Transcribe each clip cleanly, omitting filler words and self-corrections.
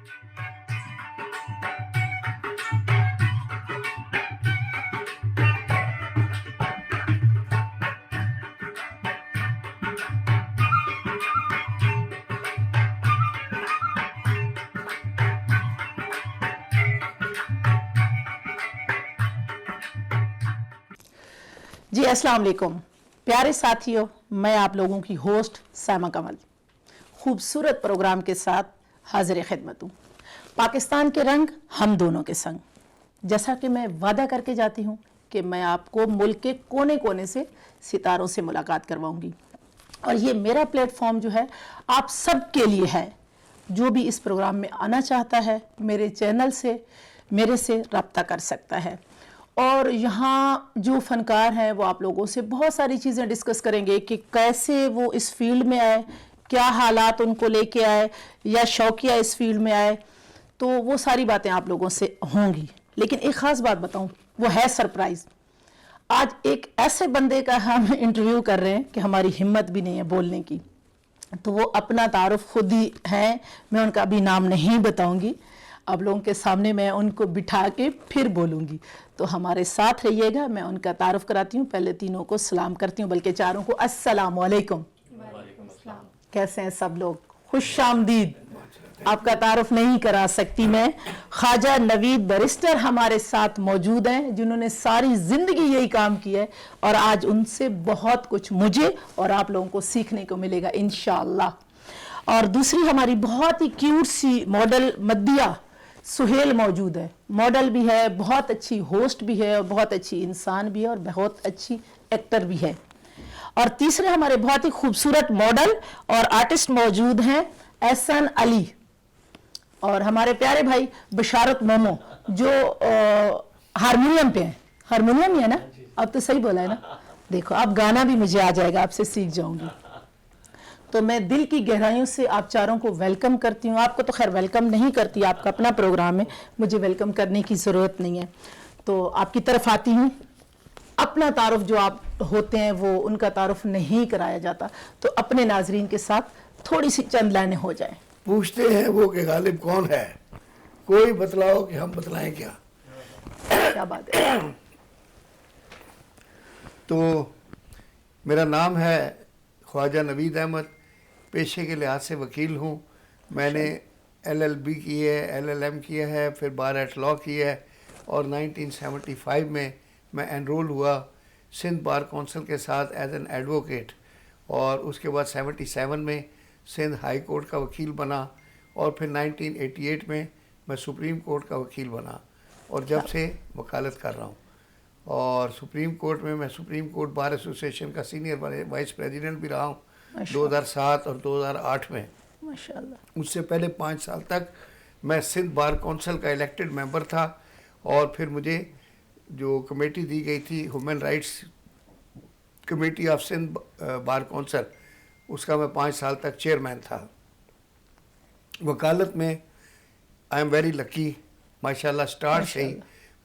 जी अस्सलाम वालेकुम प्यारे साथियों, मैं आप लोगों की होस्ट सामा कमल खूबसूरत प्रोग्राम के साथ हाजिर खिदमत हूँ। पाकिस्तान के रंग हम दोनों के संग। जैसा कि मैं वादा करके जाती हूँ कि मैं आपको मुल्क के कोने कोने से सितारों से मुलाकात करवाऊंगी और ये मेरा प्लेटफॉर्म जो है आप सब के लिए है। जो भी इस प्रोग्राम में आना चाहता है मेरे चैनल से मेरे से रब्ता कर सकता है और यहाँ जो फ़नकार हैं वो आप लोगों से बहुत सारी चीज़ें डिस्कस करेंगे कि कैसे वो इस फील्ड में आए, क्या हालात उनको लेके आए या शौकिया इस फील्ड में आए, तो वो सारी बातें आप लोगों से होंगी। लेकिन एक ख़ास बात बताऊँ, वो है सरप्राइज़। आज एक ऐसे बंदे का हम इंटरव्यू कर रहे हैं कि हमारी हिम्मत भी नहीं है बोलने की, तो वो अपना तारुफ खुद ही हैं। मैं उनका अभी नाम नहीं बताऊंगी, आप लोगों के सामने मैं उनको बिठा के फिर बोलूंगी। तो हमारे साथ रहिएगा, मैं उनका तारुफ कराती हूँ। पहले तीनों को सलाम करती हूँ, बल्कि चारों को अस्सलाम वालेकुम। कैसे हैं सब लोग? खुश आमदीद। आपका तारुफ नहीं करा सकती मैं। ख्वाजा नवीद बैरिस्टर हमारे साथ मौजूद हैं, जिन्होंने सारी जिंदगी यही काम किया है और आज उनसे बहुत कुछ मुझे और आप लोगों को सीखने को मिलेगा इंशाअल्लाह। और दूसरी हमारी बहुत ही क्यूट सी मॉडल मदिया सुहेल मौजूद है। मॉडल भी है, बहुत अच्छी होस्ट भी है और बहुत अच्छी इंसान भी है और बहुत अच्छी एक्टर भी है। और तीसरे हमारे बहुत ही खूबसूरत मॉडल और आर्टिस्ट मौजूद हैं एहसन अली और हमारे प्यारे भाई बशारत मोमो, जो हारमोनियम पे हैं। हारमोनियम ही है ना? अब तो सही बोला है ना? देखो अब गाना भी मुझे आ जाएगा, आपसे सीख जाऊंगी। तो मैं दिल की गहराइयों से आप चारों को वेलकम करती हूँ। आपको तो खैर वेलकम नहीं करती, आपका अपना प्रोग्राम है, मुझे वेलकम करने की ज़रूरत नहीं है। तो आपकी तरफ आती हूँ। अपना तारुफ जो आप होते हैं वो उनका तारुफ नहीं कराया जाता, तो अपने नाजरीन के साथ थोड़ी सी चंद लाइनें हो जाए। पूछते हैं वो कि गालिब कौन है, कोई बतलाओ कि हम बतलाएं क्या। क्या बात है। तो मेरा नाम है ख्वाजा नवीद अहमद, पेशे के लिहाज से वकील हूँ। मैंने LLB की है, LLM किया है, फिर बार एट लॉ किया है और 1975 में मैं एनरोल हुआ सिंध बार कौंसिल के साथ एज एन एडवोकेट और उसके बाद 77 में सिंध हाई कोर्ट का वकील बना और फिर 1988 में मैं सुप्रीम कोर्ट का वकील बना और जब से वकालत कर रहा हूँ। और सुप्रीम कोर्ट में मैं सुप्रीम कोर्ट बार एसोसिएशन का सीनियर वाइस प्रेसिडेंट भी रहा हूँ 2007 और 2008 में। माशाल्लाह। उससे पहले 5 साल तक मैं सिंध बार कौंसिल का इलेक्टेड मेंबर था और फिर मुझे जो कमेटी दी गई थी human rights committee of Sindh bar council, उसका मैं 5 साल तक चेयरमैन था। वकालत में आई एम वेरी लकी माशाल्लाह। स्टार्ट से ही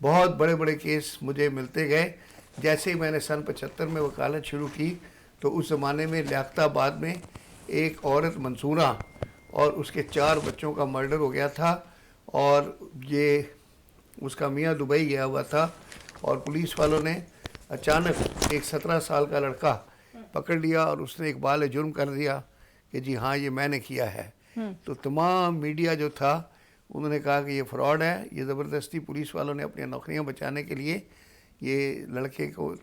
बहुत बड़े बड़े केस मुझे मिलते गए। जैसे ही मैंने सन 75 में वकालत शुरू की तो उस ज़माने में लियाकताबाद में एक औरत मंसूरा और उसके 4 बच्चों का मर्डर हो गया था और ये उसका मियाँ दुबई गया हुआ था और पुलिस वालों ने अचानक एक 17 साल का लड़का पकड़ लिया और उसने इकबाल जुर्म कर दिया कि जी हाँ ये मैंने किया है। तो तमाम मीडिया जो था उन्होंने कहा कि ये फ्रॉड है, ये ज़बरदस्ती पुलिस वालों ने अपनी नौकरियां बचाने के लिए ये लड़के को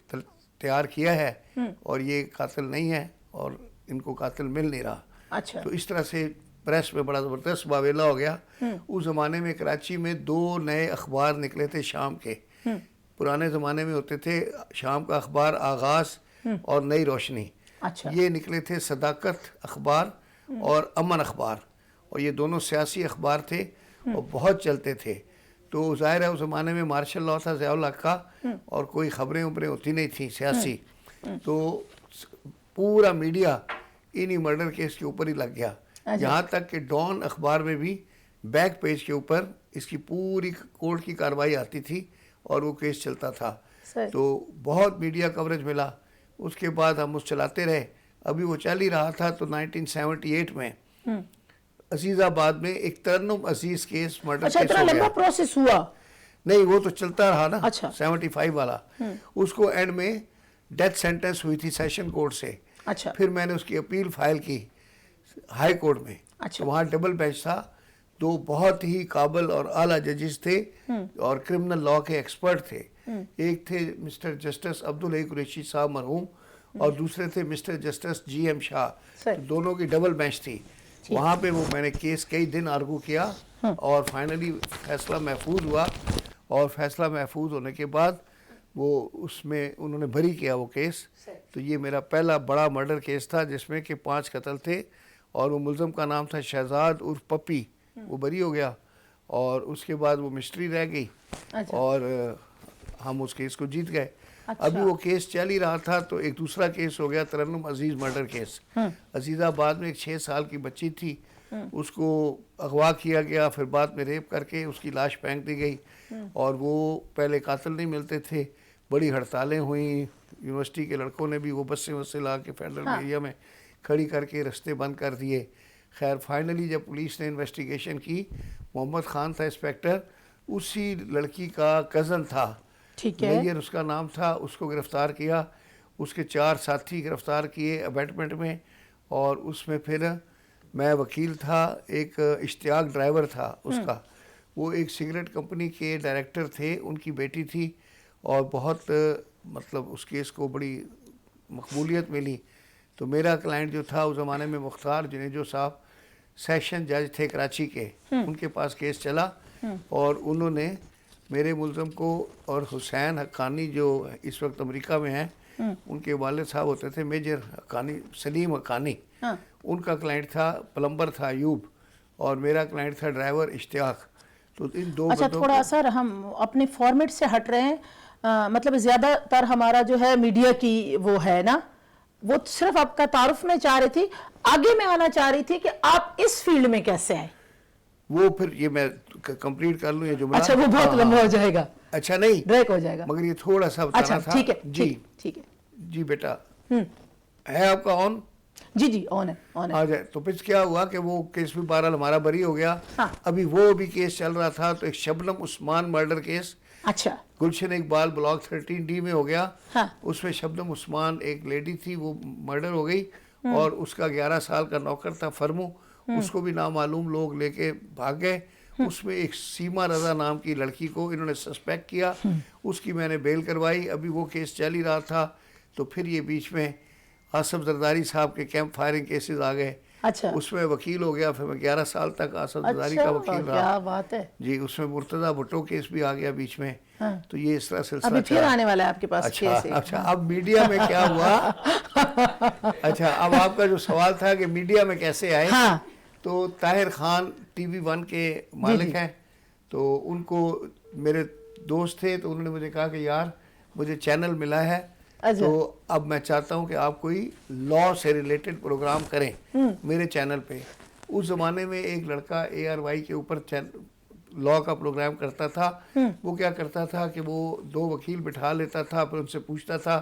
तैयार किया है और ये कातिल नहीं है और इनको कातिल मिल नहीं रहा। अच्छा। तो इस तरह से प्रेस में बड़ा ज़बरदस्त बावेला हो गया। उस ज़माने में कराची में 2 नए अखबार निकले थे शाम के। पुराने ज़माने में होते थे शाम का अखबार आगाज़ और नई रोशनी। अच्छा। ये निकले थे सदाकत अखबार और अमन अखबार और ये दोनों सियासी अखबार थे और बहुत चलते थे। तो ज़ाहिर है उस ज़माने में मार्शल लॉ था ज़ियाउल हक का और कोई ख़बरें उबरें होती नहीं थी सियासी। तो पूरा मीडिया इन्हीं मर्डर केस के ऊपर ही लग गया। यहाँ तक कि डॉन अखबार में भी बैक पेज के ऊपर इसकी पूरी कोर्ट की कार्रवाई आती थी और वो केस चलता था। तो बहुत मीडिया कवरेज मिला। उसके बाद हम उस चलाते रहे, अभी वो चल ही रहा था। तो 1978 में अजीजाबाद में एक तरन्नुम अजीज केस मर्डर अच्छा, केस इतना हो लंबा गया। प्रोसेस हुआ? नहीं, वो तो चलता रहा ना। अच्छा। 75 वाला, उसको एंड में डेथ सेंटेंस हुई थी सेशन कोर्ट से। अच्छा। फिर मैंने उसकी अपील फाइल की हाई कोर्ट में। अच्छा। तो वहाँ डबल बेंच था, दो बहुत ही काबिल और आला जजेस थे और क्रिमिनल लॉ के एक्सपर्ट थे। एक थे मिस्टर जस्टिस अब्दुल हई कुरैशी साहब मरहूम, और दूसरे थे मिस्टर जस्टिस GM शाह। सही। तो दोनों की डबल बेंच थी। वहाँ पे वो मैंने केस कई दिन आर्गू किया और फाइनली फैसला महफूज हुआ। और फैसला महफूज होने के बाद वो उसमें उन्होंने बरी किया वो केस। तो ये मेरा पहला बड़ा मर्डर केस था जिसमें कि 5 कत्ल थे और वो मुलज़म का नाम था शहजाद उर्फ पप्पी। वो बरी हो गया और उसके बाद वो मिस्ट्री रह गई। अच्छा। और हम उस केस को जीत गए। अच्छा। अभी वो केस चल ही रहा था तो एक दूसरा केस हो गया, तरन्नुम अजीज मर्डर केस। अजीजाबाद में एक 6 साल की बच्ची थी, उसको अगवा किया गया, फिर बाद में रेप करके उसकी लाश फेंक दी गई। और वो पहले कातिल नहीं मिलते थे, बड़ी हड़तालें हुई, यूनिवर्सिटी के लड़कों ने भी वो बसें वसें ला के फेडरल एरिया में खड़ी करके रास्ते बंद कर दिए। खैर फाइनली जब पुलिस ने इन्वेस्टिगेशन की, मोहम्मद खान था इंस्पेक्टर, उसी लड़की का कज़न था, ठीक है। मेयर उसका नाम था, उसको गिरफ्तार किया। उसके 4 साथी गिरफ्तार किए अबैटमेंट में। और उसमें फिर मैं वकील था, एक इश्तियाक ड्राइवर था उसका, वो एक सिगरेट कंपनी के डायरेक्टर थे, उनकी बेटी थी। और बहुत मतलब उस केस को बड़ी मकबूलियत मिली। तो मेरा क्लाइंट जो था उस ज़माने में मुख्तार जुनेजो साहब सेशन जज थे कराची के, उनके पास केस चला और उन्होंने मेरे मुलज़म को और हुसैन हक्कानी जो इस वक्त अमेरिका में हैं, उनके वालिद साहब होते थे मेजर हक्कानी, सलीम हक्कानी। उनका क्लाइंट था प्लम्बर था अयूब, और मेरा क्लाइंट था ड्राइवर इश्तियाक। तो इन दो अच्छा, बंदों थोड़ा को सर हम अपने फॉर्मेट से हट रहे हैं। मतलब ज़्यादातर हमारा जो है मीडिया की वो है ना, वो सिर्फ आपका तारुफ में चाह रही थी, आगे मैं आना चाह रही थी कि आप इस फील्ड में कैसे आए। वो फिर ये मैं कंप्लीट कर लूँ ये जुमला। अच्छा, वो बहुत हाँ, लंबा हाँ। हो जाएगा, अच्छा नहीं, ब्रेक हो जाएगा। मगर ये थोड़ा सा बताना अच्छा, था। ठीक है, जी ठीक है। जी बेटा, है आपका ऑन? जी जी, ऑन है, ऑन है। आ जाए। तो फिर क्या हुआ कि वो केस भी बहरहाल हमारा बरी हो गया। हाँ। अभी वो भी केस चल रहा था, तो एक शबनम उस्मान मर्डर केस अच्छा। गुलशन इकबाल ब्लॉक 13D में हो गया। हाँ। उसमें शबनम उस्मान एक लेडी थी, वो मर्डर हो गई और उसका 11 साल का नौकर था फरमू, उसको भी नामालूम लोग लेके भाग गए। उसमें एक सीमा रजा नाम की लड़की को इन्होंने सस्पेक्ट किया, उसकी मैंने बेल करवाई। अभी वो केस चल ही रहा था, तो फिर ये बीच में आसफ जरदारी साहब के कैंप फायरिंग केसेस आ गए। अच्छा। उसमें वकील हो गया, फिर मैं 11 साल तक आसफ जरदारी का अच्छा, वकील क्या रहा। बात है। जी, उसमें मुर्तजा भुट्टो केस भी आ गया बीच में। तो ये इस तरह सिलसिला अभी फिर चला। आने वाला है आपके पास अच्छा केस एक। अच्छा, अब मीडिया में क्या हुआ? अच्छा, अब आपका जो सवाल था कि मीडिया में कैसे आए, हाँ। तो ताहिर खान TV1 के मालिक हैं, तो उनको मेरे दोस्त थे, तो उन्होंने मुझे कहा कि यार मुझे चैनल मिला है, अच्छा। तो अब मैं चाहता हूं कि आप कोई लॉ से रिलेटेड प्रोग्राम करें मेरे चैनल पे। उस ज़माने में एक लड़का ARY के ऊपर लॉ का प्रोग्राम करता था। वो क्या करता था कि वो 2 वकील बिठा लेता था, फिर उनसे पूछता था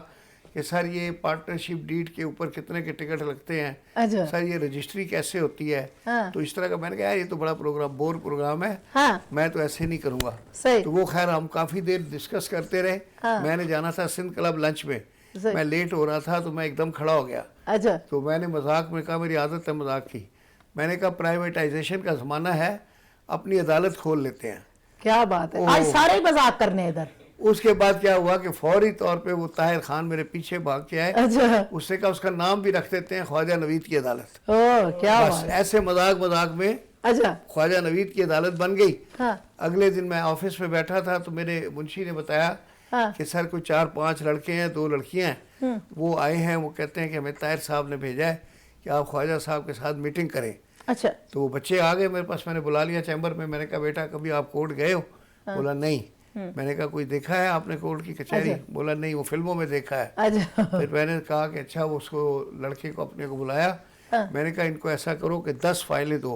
कि सर ये पार्टनरशिप डीड के ऊपर कितने के टिकट लगते हैं, अच्छा। सर ये रजिस्ट्री कैसे होती है। हाँ। तो इस तरह का मैंने कहा यार ये तो बड़ा बोर प्रोग्राम है, हाँ। मैं तो ऐसे नहीं करूँगा। सही। तो वो खैर हम काफ़ी देर डिस्कस करते रहे। हाँ। मैंने जाना था सिंध क्लब लंच में, सही। मैं लेट हो रहा था, तो मैं एकदम खड़ा हो गया। अच्छा। तो मैंने मजाक में कहा, मेरी आदत है मजाक की, मैंने कहा प्राइवेटाइजेशन का ज़माना है, अपनी अदालत खोल लेते हैं। क्या बात है, ओह। आज सारे ही मजाक करने हैं इधर। उसके बाद क्या हुआ कि फौरी तौर पे वो ताहिर खान मेरे पीछे भाग के आए। अच्छा। उसने कहा उसका नाम भी रख देते हैं ख्वाजा नवीद की अदालत। ओ, क्या बस बात है। ऐसे मजाक में अच्छा। ख्वाजा नवीद की अदालत बन गई। हाँ। अगले दिन मैं ऑफिस में बैठा था, तो मेरे मुंशी ने बताया हाँ। कि सर कोई 4-5 लड़के हैं, 2 लड़कियां हैं, वो आए हैं, वो कहते हैं कि हमें ताहिर साहब ने भेजा है कि आप ख्वाजा साहब के साथ मीटिंग करें। अच्छा। तो वो बच्चे आ गए मेरे पास, मैंने बुला लिया चैम्बर में। मैंने कहा बेटा कभी आप कोर्ट गए हो? बोला नहीं। मैंने कहा कोई देखा है आपने कोर्ट की कचहरी? बोला नहीं, वो फिल्मों में देखा है। अच्छा। फिर मैंने कहा कि अच्छा, वो उसको लड़के को अपने को बुलाया। मैंने कहा इनको ऐसा करो कि 10 फाइलें दो।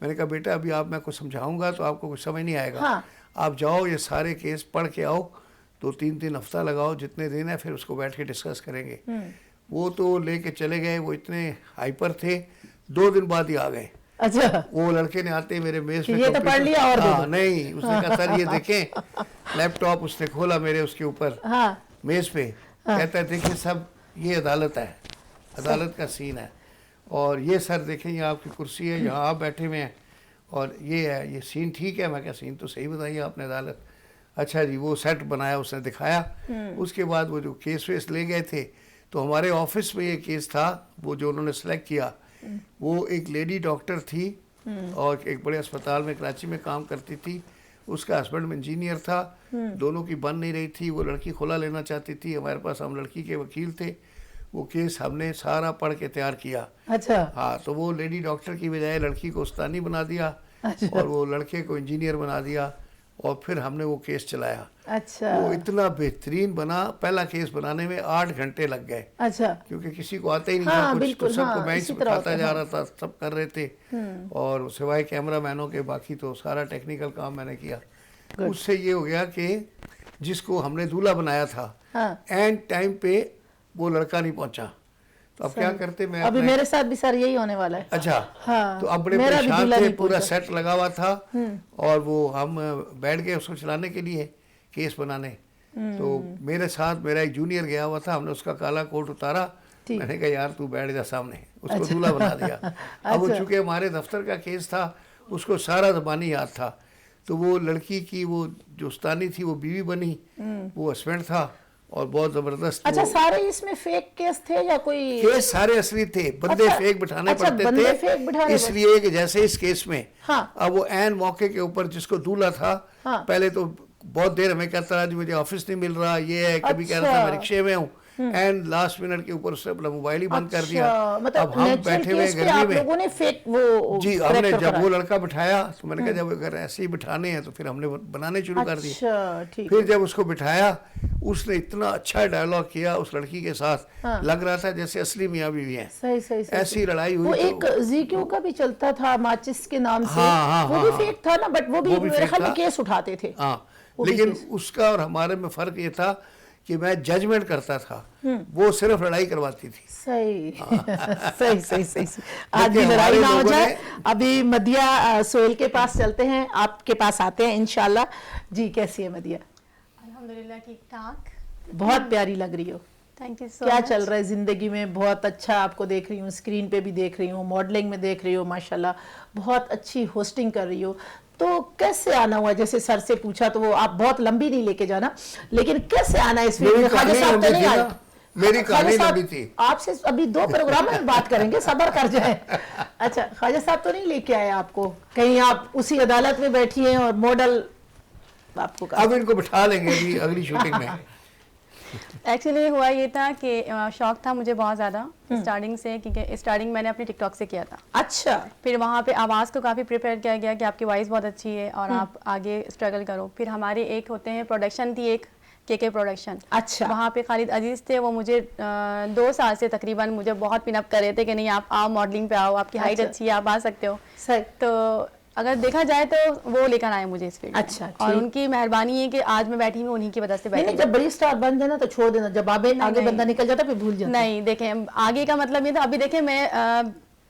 मैंने कहा बेटा अभी आप मैं कुछ समझाऊंगा तो आपको कुछ समझ नहीं आएगा। हाँ। आप जाओ ये सारे केस पढ़ के आओ, तो 3-3 हफ्ता लगाओ, जितने दिन है, फिर उसको बैठ के डिस्कस करेंगे। वो तो लेके चले गए, वो इतने हाइपर थे, 2 दिन बाद ही आ गए। अच्छा, वो लड़के ने आते ही मेरे मेज कि पे ये तो पढ़ कंप्यूटर- लिया और दे हाँ दो। नहीं, उसने कहा सर ये देखें, लैपटॉप उसने खोला मेरे उसके ऊपर हाँ मेज पे, कहता है देखिए सब ये अदालत है, अदालत का सीन है, और ये सर देखें ये आपकी कुर्सी है, यहाँ आप बैठे हुए हैं, और ये है, ये सीन ठीक है। मैं क्या सीन तो सही बताइए आपने, अदालत। अच्छा जी, वो सेट बनाया, उसने दिखाया। उसके बाद वो जो केस वेस ले गए थे, तो हमारे ऑफिस में ये केस था, वो जो उन्होंने सेलेक्ट किया, वो एक लेडी डॉक्टर थी और एक बड़े अस्पताल में कराची में काम करती थी। उसका हस्बैंड इंजीनियर था, दोनों की बन नहीं रही थी, वो लड़की खुला लेना चाहती थी। हमारे पास, हम लड़की के वकील थे, वो केस हमने सारा पढ़ के तैयार किया। अच्छा हाँ, तो वो लेडी डॉक्टर की बजाय लड़की को उस्तानी बना दिया, अच्छा। और वो लड़के को इंजीनियर बना दिया, और फिर हमने वो केस चलाया। अच्छा वो इतना बेहतरीन बना, पहला केस बनाने में 8 घंटे लग गए, अच्छा क्योंकि किसी को आता ही नहीं हाँ, था कुछ, तो बिल्कुल, सबको हाँ, मैं इसी तरह होता सिखाता है, जा हाँ। रहा था, सब कर रहे थे, और सिवाय कैमरा मैनों के बाकी तो सारा टेक्निकल काम मैंने किया। Good. उससे ये हो गया कि जिसको हमने दूल्हा बनाया था, हाँ। एंड टाइम पे वो लड़का नहीं पहुंचा, तो अब क्या करते, मैं अभी अपने- मेरे साथ भी सर यही होने वाला है। अच्छा, हाँ, तो अब बड़े मेरा भी परेशान दूल्हा थे, नहीं पूरा पहुंचा। सेट लगा हुआ था, और वो हम बैठ गए उसको चलाने के लिए, केस बनाने। तो मेरे साथ मेरा एक जूनियर गया हुआ था, हमने उसका काला कोट उतारा, ठीक। मैंने कहा यार तू बैठ जा सामने, उसको दूल्हा बना दिया। अब वो अच्छा। चूंकि हमारे दफ्तर का केस था, उसको सारा ज़बानी याद था, तो वो लड़की की वो जो उस्तानी थी वो बीवी बनी, वो हस्बैंड था, और बहुत ज़बरदस्त। अच्छा, वो- सारे इसमें फेक केस थे या कोई? केस सारे असली थे, बंदे अच्छा, फेक बिठाने अच्छा, पड़ते बंदे थे, फेक बिठाने इसलिए कि जैसे इस केस में, हाँ। अब वो एन मौके के ऊपर जिसको दूल्हा था, हाँ। पहले तो बहुत देर हमें कहता रहा जी मुझे ऑफिस नहीं मिल रहा, ये है, कभी कह रहा था अच्छा। मैं रिक्शे में हूँ, एंड लास्ट मिनट के ऊपर उसने अपना मोबाइल ही बंद कर दिया। अच्छा, मतलब अब हम नेचुरल बैठे हुए केस पे गर्मी आप में, लोगों ने फेक वो जी हमने corrector जब कराया। वो लड़का बिठाया, तो मैंने कहा जब अगर ऐसे ही बिठाने हैं तो फिर हमने बनाने शुरू कर दिए। अच्छा, ठीक। फिर जब उसको बिठाया, उसने इतना अच्छा डायलॉग किया उस लड़की के साथ, हाँ। लग रहा था जैसे असली मियाँ बीवी हैं। सही सही सही ऐसी सही। लड़ाई हुई वो तो- एक जीक्यू का भी चलता था माचिस के नाम से, हाँ, हाँ, वो हाँ, भी हाँ। फेक था ना, बट वो भी मेरे फेक ख्याल में था। केस उठाते थे। हाँ, वो भी लेकिन केस। उसका और हमारे में फर्क ये था कि मैं जजमेंट करता था, वो सिर्फ लड़ाई करवाती थी। सही सही सही सही सही। आज भी देखिए, लड़ाई हमारे ना हो लोगों जाए। ने- अभी मदिया सोहेल के पास चलते हैं, आपके पास आते हैं इंशाल्लाह। जी, कैसी है मदिया? अल्हम्दुलिल्लाह ठीक ठाक। बहुत प्यारी लग रही हो। थैंक यू सो क्या मच। चल रहा है जिंदगी में? बहुत अच्छा आपको देख रही हूँ, स्क्रीन पे भी देख रही हूँ, मॉडलिंग में देख रही हूँ, माशाल्लाह बहुत अच्छी होस्टिंग कर रही हो। तो कैसे आना हुआ? जैसे सर से पूछा तो वो आप बहुत लंबी नहीं लेके जाना, लेकिन कैसे आना इस फील्ड मेरी में? ख्वाजा कहानी साहब तो लंबी नहीं थी आए? ना, मेरी ख्वाजा कहानी साहब, लंबी थी। आपसे अभी 2 प्रोग्राम में बात करेंगे, सब्र कर जाए। अच्छा, ख्वाजा साहब तो नहीं लेके आए आपको कहीं? आप उसी अदालत में बैठी हैं और मॉडल आपको अब इनको बिठा लेंगे अभी अगली शूटिंग में। एक्चुअली हुआ ये था कि शौक था मुझे बहुत ज़्यादा स्टार्टिंग से, क्योंकि स्टार्टिंग मैंने अपने टिकटॉक से किया था। अच्छा, फिर वहाँ पे आवाज़ को काफ़ी प्रिपेयर किया गया कि आपकी वॉइस बहुत अच्छी है और आप आगे स्ट्रगल करो। फिर हमारे एक होते हैं प्रोडक्शन थी, एक के प्रोडक्शन। अच्छा। वहाँ पे खालिद अजीज़ थे, वो मुझे 2 साल से तकरीबन मुझे बहुत पिनअप कर रहे थे कि नहीं आप आओ मॉडलिंग पे आओ, आपकी हाइट अच्छा। अच्छी है, आप आ सकते हो। सही। तो अगर देखा जाए तो वो लेकर आए मुझे इस फील्ड में। अच्छा, और ठीक। उनकी मेहरबानी है कि आज मैं बैठी हूँ उन्हीं की वजह से नहीं बैठी नहीं, जब बड़ी स्टार बन जाए ना तो छोड़ देना, जब आगे नहीं, बंदा नहीं। निकल जाता फिर भूल जाता। नहीं, देखें आगे का मतलब ये था, अभी देखें मैं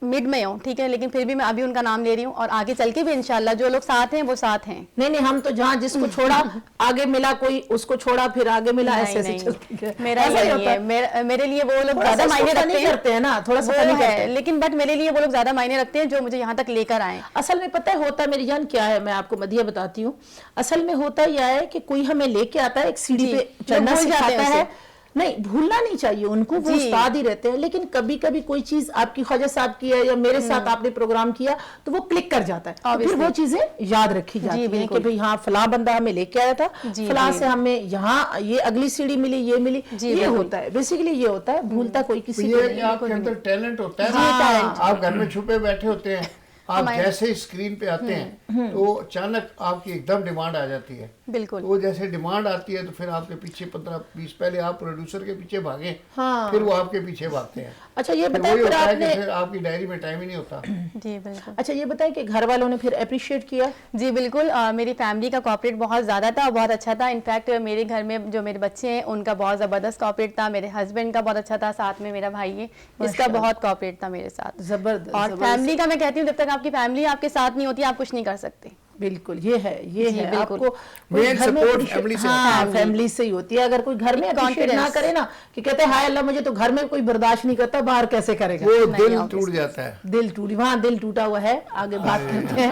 मिड में हूँ, ठीक है, लेकिन फिर भी मैं अभी उनका नाम ले रही हूँ और आगे चल के भी इंशाल्लाह जो लोग साथ हैं वो साथ हैं। नहीं नहीं, हम तो जहाँ जिसको छोड़ा आगे मिला, कोई उसको छोड़ा फिर आगे मिला, ऐसे ऐसे नहीं, चलती है। मेरा ऐसा ये ही नहीं होता है, मेरे लिए वो लोग थोड़ा सा ज्यादा मायने इसको रखते funny हैं। करते हैं ना, थोड़ा सा वो funny करते है, हैं। लेकिन बट मेरे लिए वो लोग ज्यादा मायने रखते हैं जो मुझे यहाँ तक लेकर आए। असल में पता है होता मेरी जान क्या है, मैं आपको मदिया बताती हूँ। असल में होता यह है कि कोई हमें लेके आता है, एक सीढ़ी जी, पे लोग चढ़ना भूल जाते हैं सिखाता है। उसे। नहीं, भूलना नहीं चाहिए उनको, वो जी। उस्ताद ही रहते हैं। लेकिन कभी कभी कोई चीज आपकी ख्वाजा साहब की है या मेरे साथ आपने प्रोग्राम किया तो वो क्लिक कर जाता है, तो फिर Obviously। वो चीजें याद रखी जाती हैं कि बिल्कुल। भाई हाँ फला बंदा हमें लेके आया था, जी, फला जी। से हमें यहाँ ये अगली सीढ़ी मिली, ये मिली। जी, ये बिल्कुल। होता है बेसिकली, ये होता है, भूलता कोई किसी को ये नहीं। आपके अंदर टैलेंट होता है जी, ना, talent। आप घर में छुपे बैठे होते हैं, आप हमारे- जैसे स्क्रीन पे आते हैं तो अचानक आपकी एकदम डिमांड आ जाती है। बिल्कुल। तो वो जैसे डिमांड आती है तो फिर आपके पीछे 15-20 पहले आप प्रोड्यूसर के पीछे भागे, हाँ। फिर वो आपके पीछे भागते हैं। अच्छा ये फिर बताएं वही फिर होता है कि आपने फिर आपकी डायरी में टाइम ही नहीं होता। जी बिल्कुल। अच्छा ये बताएं कि घर वालों ने फिर अप्रिशिएट किया? जी बिल्कुल, मेरी फैमिली का कॉपरेट बहुत ज़्यादा था, बहुत अच्छा था। इनफैक्ट मेरे घर में जो मेरे बच्चे हैं उनका बहुत ज़बरदस्त कॉपरेट था, मेरे हस्बैंड का बहुत अच्छा था, साथ में मेरा भाई है इसका माशाल्लाह। बहुत कॉपरेट था मेरे साथ। जबरदस्त और जबरदस्त। फैमिली का मैं कहती हूँ जब तक आपकी फैमिली आपके साथ नहीं होती आप कुछ नहीं कर सकते। बिल्कुल ये जी, है बिल्कुल। आपको कोई Main घर में support appreciate- family से हाँ आता है। फैमिली से ही होती है। अगर कोई घर में एक अप्रिशिएट ना confidence। करे ना कि कहते हैं हाय अल्लाह मुझे तो घर में कोई बर्दाश्त नहीं करता, बाहर कैसे करेगा? वो नहीं, दिल obviously। टूट जाता है। दिल टूटी, वहाँ दिल टूटा हुआ है, आगे बात करते हैं।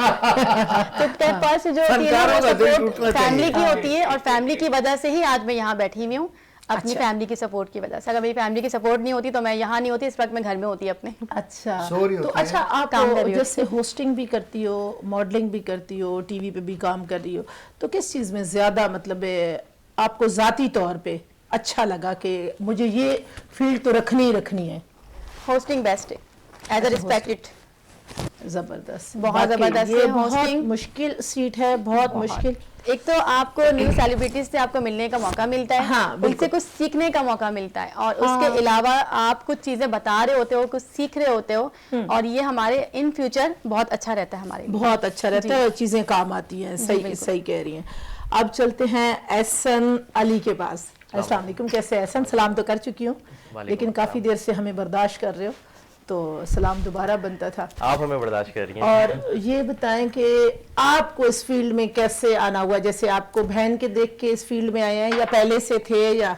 तो फर्स्ट जो होती है ना फनकारों वो का दिल सपोर्ट टूटना फैमिली चाहिए। की होती है, और फैमिली की वजह से ही आज मैं यहाँ बैठी हुई हूँ, अपनी अच्छा। फैमिली की सपोर्ट की वजह से। अगर मेरी फैमिली की सपोर्ट नहीं होती तो मैं यहाँ नहीं होती, इस वक्त मैं घर में होती अपने। अच्छा सो रही तो होती है। अच्छा आप काम कर रही जैसे होस्टिंग भी करती हो, मॉडलिंग भी करती हो, टीवी पे भी काम कर रही हो, तो किस चीज़ में ज़्यादा मतलब आपको ज़ाती तौर पे अच्छा लगा कि मुझे ये फील्ड तो रखनी ही रखनी है? होस्टिंग बेस्ट है, एज अ अच्छा, रिस्पेक्टेड। जबरदस्त, बहुत वाकई जबरदस्त ये है बहुत hosting। मुश्किल सीट है, बहुत मुश्किल। एक तो आपको न्यू सेलिब्रिटीज से आपको मिलने का मौका मिलता है, हाँ, बिल्कुल। उनसे कुछ सीखने का मौका मिलता है, और हाँ। उसके अलावा आप कुछ चीजें बता रहे होते हो, कुछ सीख रहे होते हो, और ये हमारे इन फ्यूचर बहुत अच्छा रहता है हमारे लिए। बहुत अच्छा रहता है, चीजें काम आती हैं। सही बिल्कुल। सही कह रही हैं। अब चलते हैं एहसन अली के पास। अस्सलाम वालेकुम, कैसे एहसन? सलाम तो कर चुकी हूँ, लेकिन काफी देर से हमें बर्दाश्त कर रहे हो, तो सलाम दोबारा बनता था। आप हमें बर्दाश्त कर रही हैं। और ये बताएं कि आपको इस फील्ड में कैसे आना हुआ? जैसे आपको बहन के देख के इस फील्ड में आए हैं या पहले से थे या?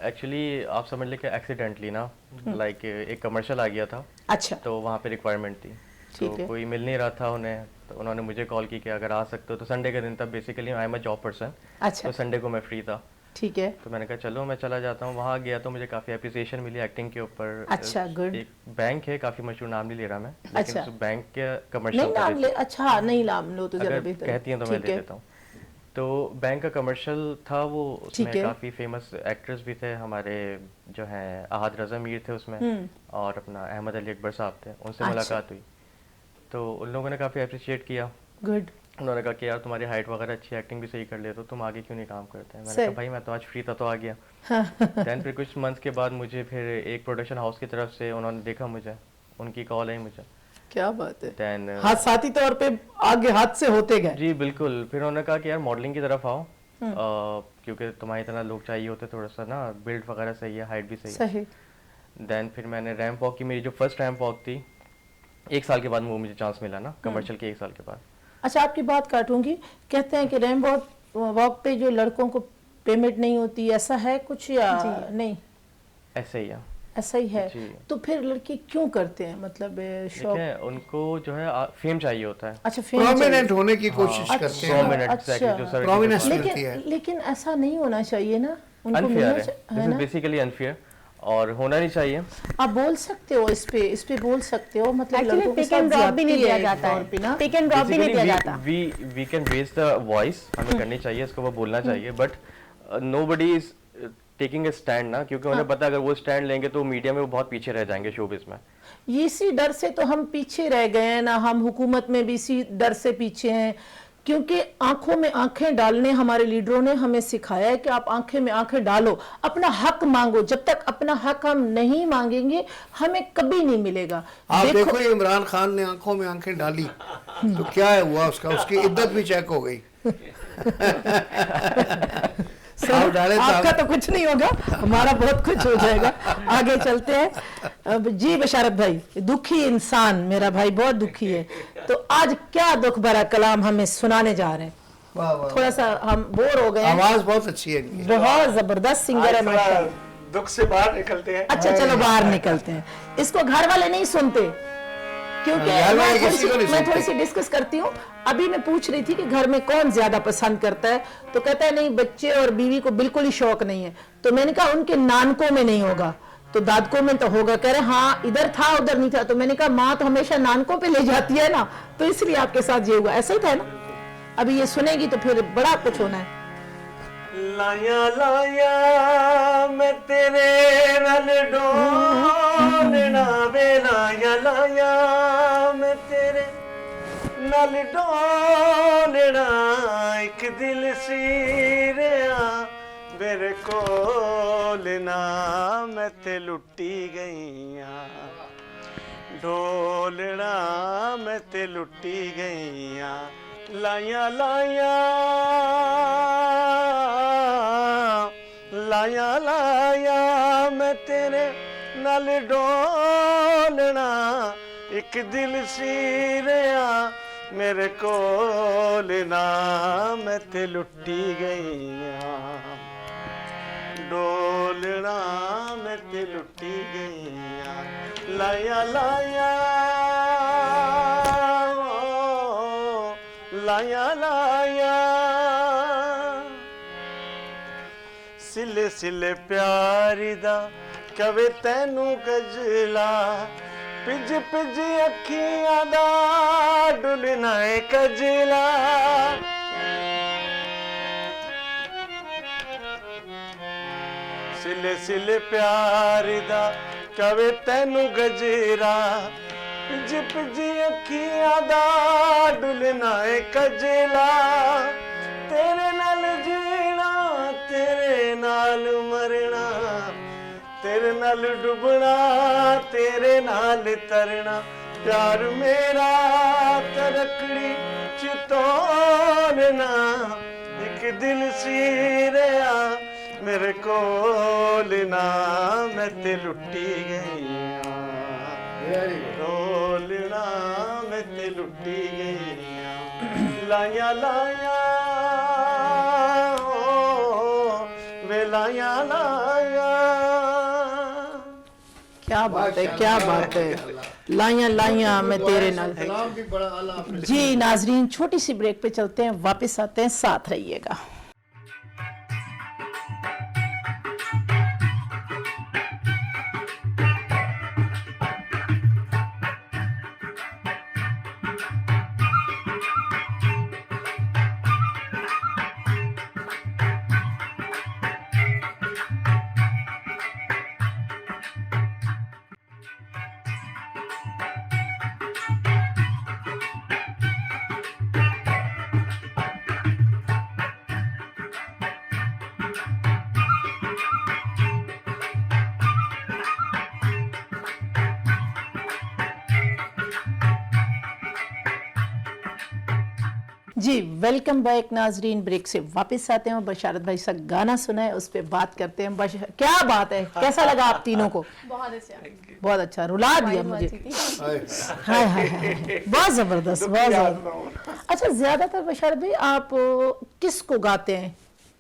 एक्चुअली आप समझ लें कि एक्सीडेंटली ना, लाइक एक कमर्शियल आ गया था, अच्छा तो वहाँ पे रिक्वायरमेंट थी, ठीक तो है। कोई मिल नहीं रहा था उन्हें, तो उन्होंने मुझे कॉल की कि अगर आ सकते हो। तो संडे का दिन था, basically I am a job person, अच्छा तो संडे को मैं फ्री था, ठीक है। तो मैंने कहा चलो मैं चला जाता हूँ। वहाँ गया तो मुझे काफ़ी अप्रिसिएशन मिली एक्टिंग के ऊपर। अच्छा, good। एक बैंक है, काफ़ी मशहूर, नाम नहीं ले रहा मैं, लेकिन अच्छा। उस बैंक के नहीं कमर्शियल नाम ले, अच्छा नहीं नाम लो तो जरा अगर बेहतर। कहती हैं तो मैं ठीक ले है। देता हूँ। तो बैंक का कमर्शियल था वो, ठीक उसमें है। काफ़ी फेमस एक्टर्स भी थे हमारे, जो हैं अहाद रज़ा मीर थे उसमें, और अपना अहमद अली अकबर साहब थे, उनसे अच्छा। मुलाकात हुई। तो उन लोगों ने काफ़ी अप्रिशिएट किया। गुड। उन्होंने कहा कि यार तुम्हारी हाइट वगैरह अच्छी है, एक्टिंग भी सही कर लेते हो, तुम आगे क्यों नहीं काम करते हैं? मैंने सही। कहा भाई मैं तो आज फ्री था तो आ गया। दैन फिर कुछ मंथ्स के बाद मुझे फिर एक प्रोडक्शन हाउस की तरफ से उन्होंने देखा मुझे, उनकी कॉल आई मुझे। क्या बात है। दैन हाथ साथी तौर पे आगे हाथ से होते गए। जी बिल्कुल। फिर उन्होंने कहा कि यार मॉडलिंग की तरफ आओ, क्योंकि तुम्हारी तरह लोग चाहिए होते, थोड़ा सा ना बिल्ड वगैरह सही है, हाइट भी सही है। सही। देन फिर मैंने रैंप वॉक की, मेरी जो फर्स्ट रैंप वॉक थी, 1 साल के बाद वो मुझे चांस मिला ना, कमर्शियल के 1 साल के बाद। अच्छा आपकी बात काटूंगी, कहते हैं कि रैंप वॉक पे जो लड़कों को पेमेंट नहीं होती, ऐसा है कुछ या नहीं? ऐसे ही है। ऐसा ही है। जी। तो फिर लड़के क्यों करते हैं, मतलब शौक? ठीक है, उनको जो है फेम चाहिए होता है। अच्छा फेम प्रोमिनेंट होने की कोशिश अच्छा। करते हैं। प्रोमिनेंट, अच्छा। exactly, जो सर Prominence की मिलती लेकिन है। लेकिन ऐसा नहीं होना चाहिए ना, उनको अनफेयर मिलना है, है दिस इज ना? बेसिकली अनफेयर, और होना नहीं चाहिए। आप बोल सकते हो इस पे बोल सकते हो, मतलब एक्चुअली लड़कों के पिक एंड साथ ड्रॉप भी नहीं ज्यादती दिया है एक जाता तौर पे ना। है, पिक एंड ड्रॉप भी नहीं दिया जाता। We can raise the voice, हमें करनी चाहिए, इसको वो बोलना चाहिए, but nobody is taking a stand ना, क्योंकि उन्हें पता है अगर वो स्टैंड लेंगे तो मीडिया में वो बहुत पीछे रह जाएंगे शोबिज़ में। इसी डर से तो हम पीछे रह गए हैं ना, हम हुकूमत में भी इसी डर से पीछे हैं, क्योंकि आंखों में आंखें डालने हमारे लीडरों ने हमें सिखाया है कि आप आंखें में आंखें डालो, अपना हक मांगो। जब तक अपना हक हम नहीं मांगेंगे हमें कभी नहीं मिलेगा। आप देखो ये इमरान खान ने आंखों में आंखें डाली तो क्या हुआ उसका, उसकी इद्दत भी चेक हो गई। आप डाले तो आपका तो कुछ नहीं होगा, हमारा बहुत कुछ हो जाएगा। आगे चलते हैं। अब जी बशारत भाई, दुखी इंसान मेरा भाई बहुत दुखी है, तो आज क्या दुख भरा कलाम हमें सुनाने जा रहे हैं? वाह वाह, थोड़ा सा हम बोर हो गए हैं। आवाज बहुत अच्छी है इनकी। बहुत जबरदस्त सिंगर है माशाल्लाह। दुख से बाहर निकलते हैं। अच्छा चलो बाहर निकलते हैं, इसको घर वाले नहीं सुनते, क्योंकि घर वाले मैं किसी को नहीं मैं थोड़ी सुनते। सी डिस्कस करती हूँ। अभी मैं पूछ रही थी कि घर में कौन ज्यादा पसंद करता है, तो कहता है नहीं बच्चे और बीवी को बिल्कुल ही शौक नहीं है। तो मैंने कहा उनके नानकों में नहीं होगा तो दादकों में तो होगा। कह रहे हाँ इधर था उधर नहीं था। तो मैंने कहा माँ तो हमेशा नानकों पे ले जाती है ना, तो इसलिए आपके साथ ये हुआ। ऐसा ही था ना? अभी ये सुनेगी तो फिर बड़ा कुछ होना है। लाया लाया मैं तेरे नाल डोलना वे, लाया लाया मैं तेरे नाल डोलना, एक दिल सीरिया मेरे कोल ना मैं ते लुट्टी गईयां ढोलना मैं ते लुट्टी गईयां लाया लाया लाया लाया मैं तेरे नाल डोलना एक दिल सी रहा मेरे कोल ना मैं ते लुट्टी गईयां डोलना मैं ते लुट्टी गईयां लाया लाया लाया लाया सिले सिले प्यारी दा कवे तैनू कजला पिज पिज अखियां दा डुलना है कजला सिले सिले प्यारी दा कवे तैनू गजरा पिज पिज अखियां दा डुलना है कजला तेरे नाल जीना तेरे नाल मरना तेरे नाल डुबना तेरे नाल तरना प्यार मेरा तरकड़ी च तोलना एक दिल सी रहा मेरे कोल ना मैं ते लुट्टी गईयां डोलना मैं ते लुट्टी गईयां लाया लाया वे लाया लाया क्या बात है, क्या बात है। लाइयां लाइयां मैं तेरे नाल। कलाम भी बड़ा आला आपने जी नाजरीन, छोटी सी ब्रेक पे चलते हैं, वापस आते हैं, साथ रहिएगा। जी वेलकम बैक नाजरीन, ब्रेक से वापस आते हैं। बशारत भाई सा गाना सुना है, उस पर बात करते हैं। क्या बात है, कैसा लगा आप तीनों को? बहुत अच्छा, बहुत अच्छा, रुला दिया मुझे। हाय हाय हाय, बहुत जबरदस्त, बहुत जबरदस्त। अच्छा, ज्यादातर बशारत भाई आप किसको गाते हैं?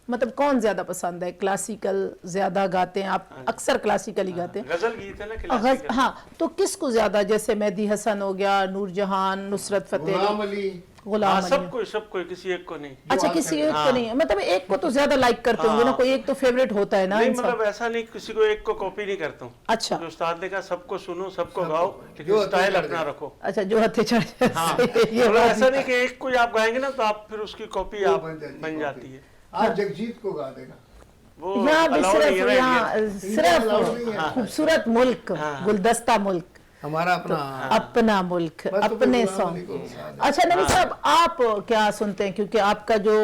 मतलब कौन ज्यादा पसंद है? क्लासिकल ज्यादा गाते हैं आप? अक्सर क्लासिकल ही गाते हैं। गजल गीत है ना क्लासिकल। हाँ, तो किसको ज्यादा? जैसे मेहदी हसन हो गया, नूरजहान, नुसरत फतेह, गुलाम अली, गुलाम अली। सबको किसी एक को नहीं। अच्छा, किसी एक को नहीं, मतलब एक को तो ज्यादा लाइक करते होंगे ना, कोई एक तो फेवरेट होता है ना नहीं, इंसान। मतलब ऐसा नहीं, किसी को एक को कॉपी नहीं करता हूँ। अच्छा जो उस्ताद ने कहा सबको सुनो सबको गाओ, लेकिन स्टाइल अपना रखो। अच्छा, जो हथे चढ़ हाँ, ये मतलब बात ऐसा नहीं कि एक को आप गाएंगे ना तो आप फिर उसकी कॉपी वो आप बन बन जाती है। आज जगजीत को गा देना। वो यहाँ भी allowed नहीं है सिर्फ, ना यहाँ इंडिया। allowed नहीं है। सिर्फ खूबसूरत मुल्क, गुलदस्ता मुल्क, हमारा अपना अपना मुल्क, बस तो अपने गुलाम अली को सॉन्ग। गा देना। अच्छा नबी साहब, आप क्या सुनते हैं? क्योंकि आपका जो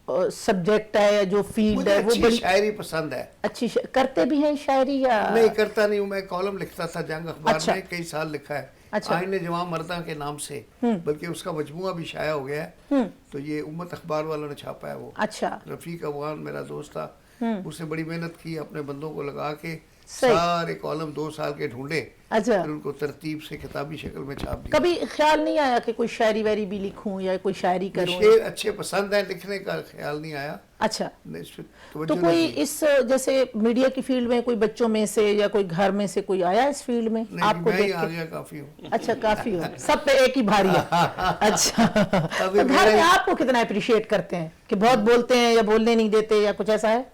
सब्जेक्ट है या जो फील्ड मुझे है वो अच्छी बड़ी शायरी पसंद है। अच्छी करते भी हैं शायरी या नहीं, करता नहीं हूँ, मैं कॉलम लिखता था जंग अखबार अच्छा। में, कई साल लिखा है। अच्छा। आईने जवां मर्दा के नाम से, बल्कि उसका मजमुआ भी शाया हो गया है। तो ये उम्मत अखबार वालों ने छापा है वो। अच्छा, रफीक अफगान मेरा दोस्त था, उसने बड़ी मेहनत की, अपने बंदों को लगा के सही। सारे कॉलम 2 साल के ढूंढे, अच्छा। फिर उनको तरतीब से किताबी शक्ल में छाप दिया। कभी ख्याल नहीं आया कि कोई शायरी वायरी भी लिखूं या कोई शायरी करूं? शेर अच्छे पसंद है, लिखने का ख्याल नहीं आया। अच्छा, नहीं, इस पे तो तवज्जो कोई नहीं दी। इस जैसे मीडिया की फील्ड में कोई बच्चों में से या कोई घर में से कोई आया इस फील्ड में नहीं, आपको मैं ही देख आ के? गया, काफी हूँ। अच्छा, काफी हो, सब पे एक ही भारी है। अच्छा, अभी तो घर मेरा में ही- आपको कितना अप्रिशिएट करते हैं कि बहुत बोलते हैं या बोलने नहीं देते या कुछ ऐसा है?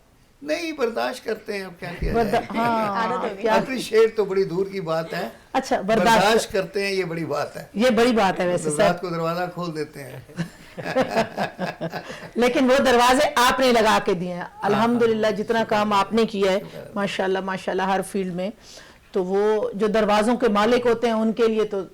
नहीं, बर्दाश्त करते हैं, अब क्या किया जाए। हाँ, क्या? अप्रिशिएट तो बड़ी दूर की बात है, अच्छा, बर्दाश्त बर्दाश्त करते हैं, ये बड़ी बात है। ये बड़ी बात है वैसे तो सर, रात को दरवाजा खोल देते हैं। लेकिन वो दरवाजे आपने लगा के दिए हैं अल्हम्दुलिल्लाह। जितना काम आपने किया है माशाल्लाह माशाल्लाह हर फील्ड में, तो वो जो दरवाजों के मालिक होते हैं उनके लिए तो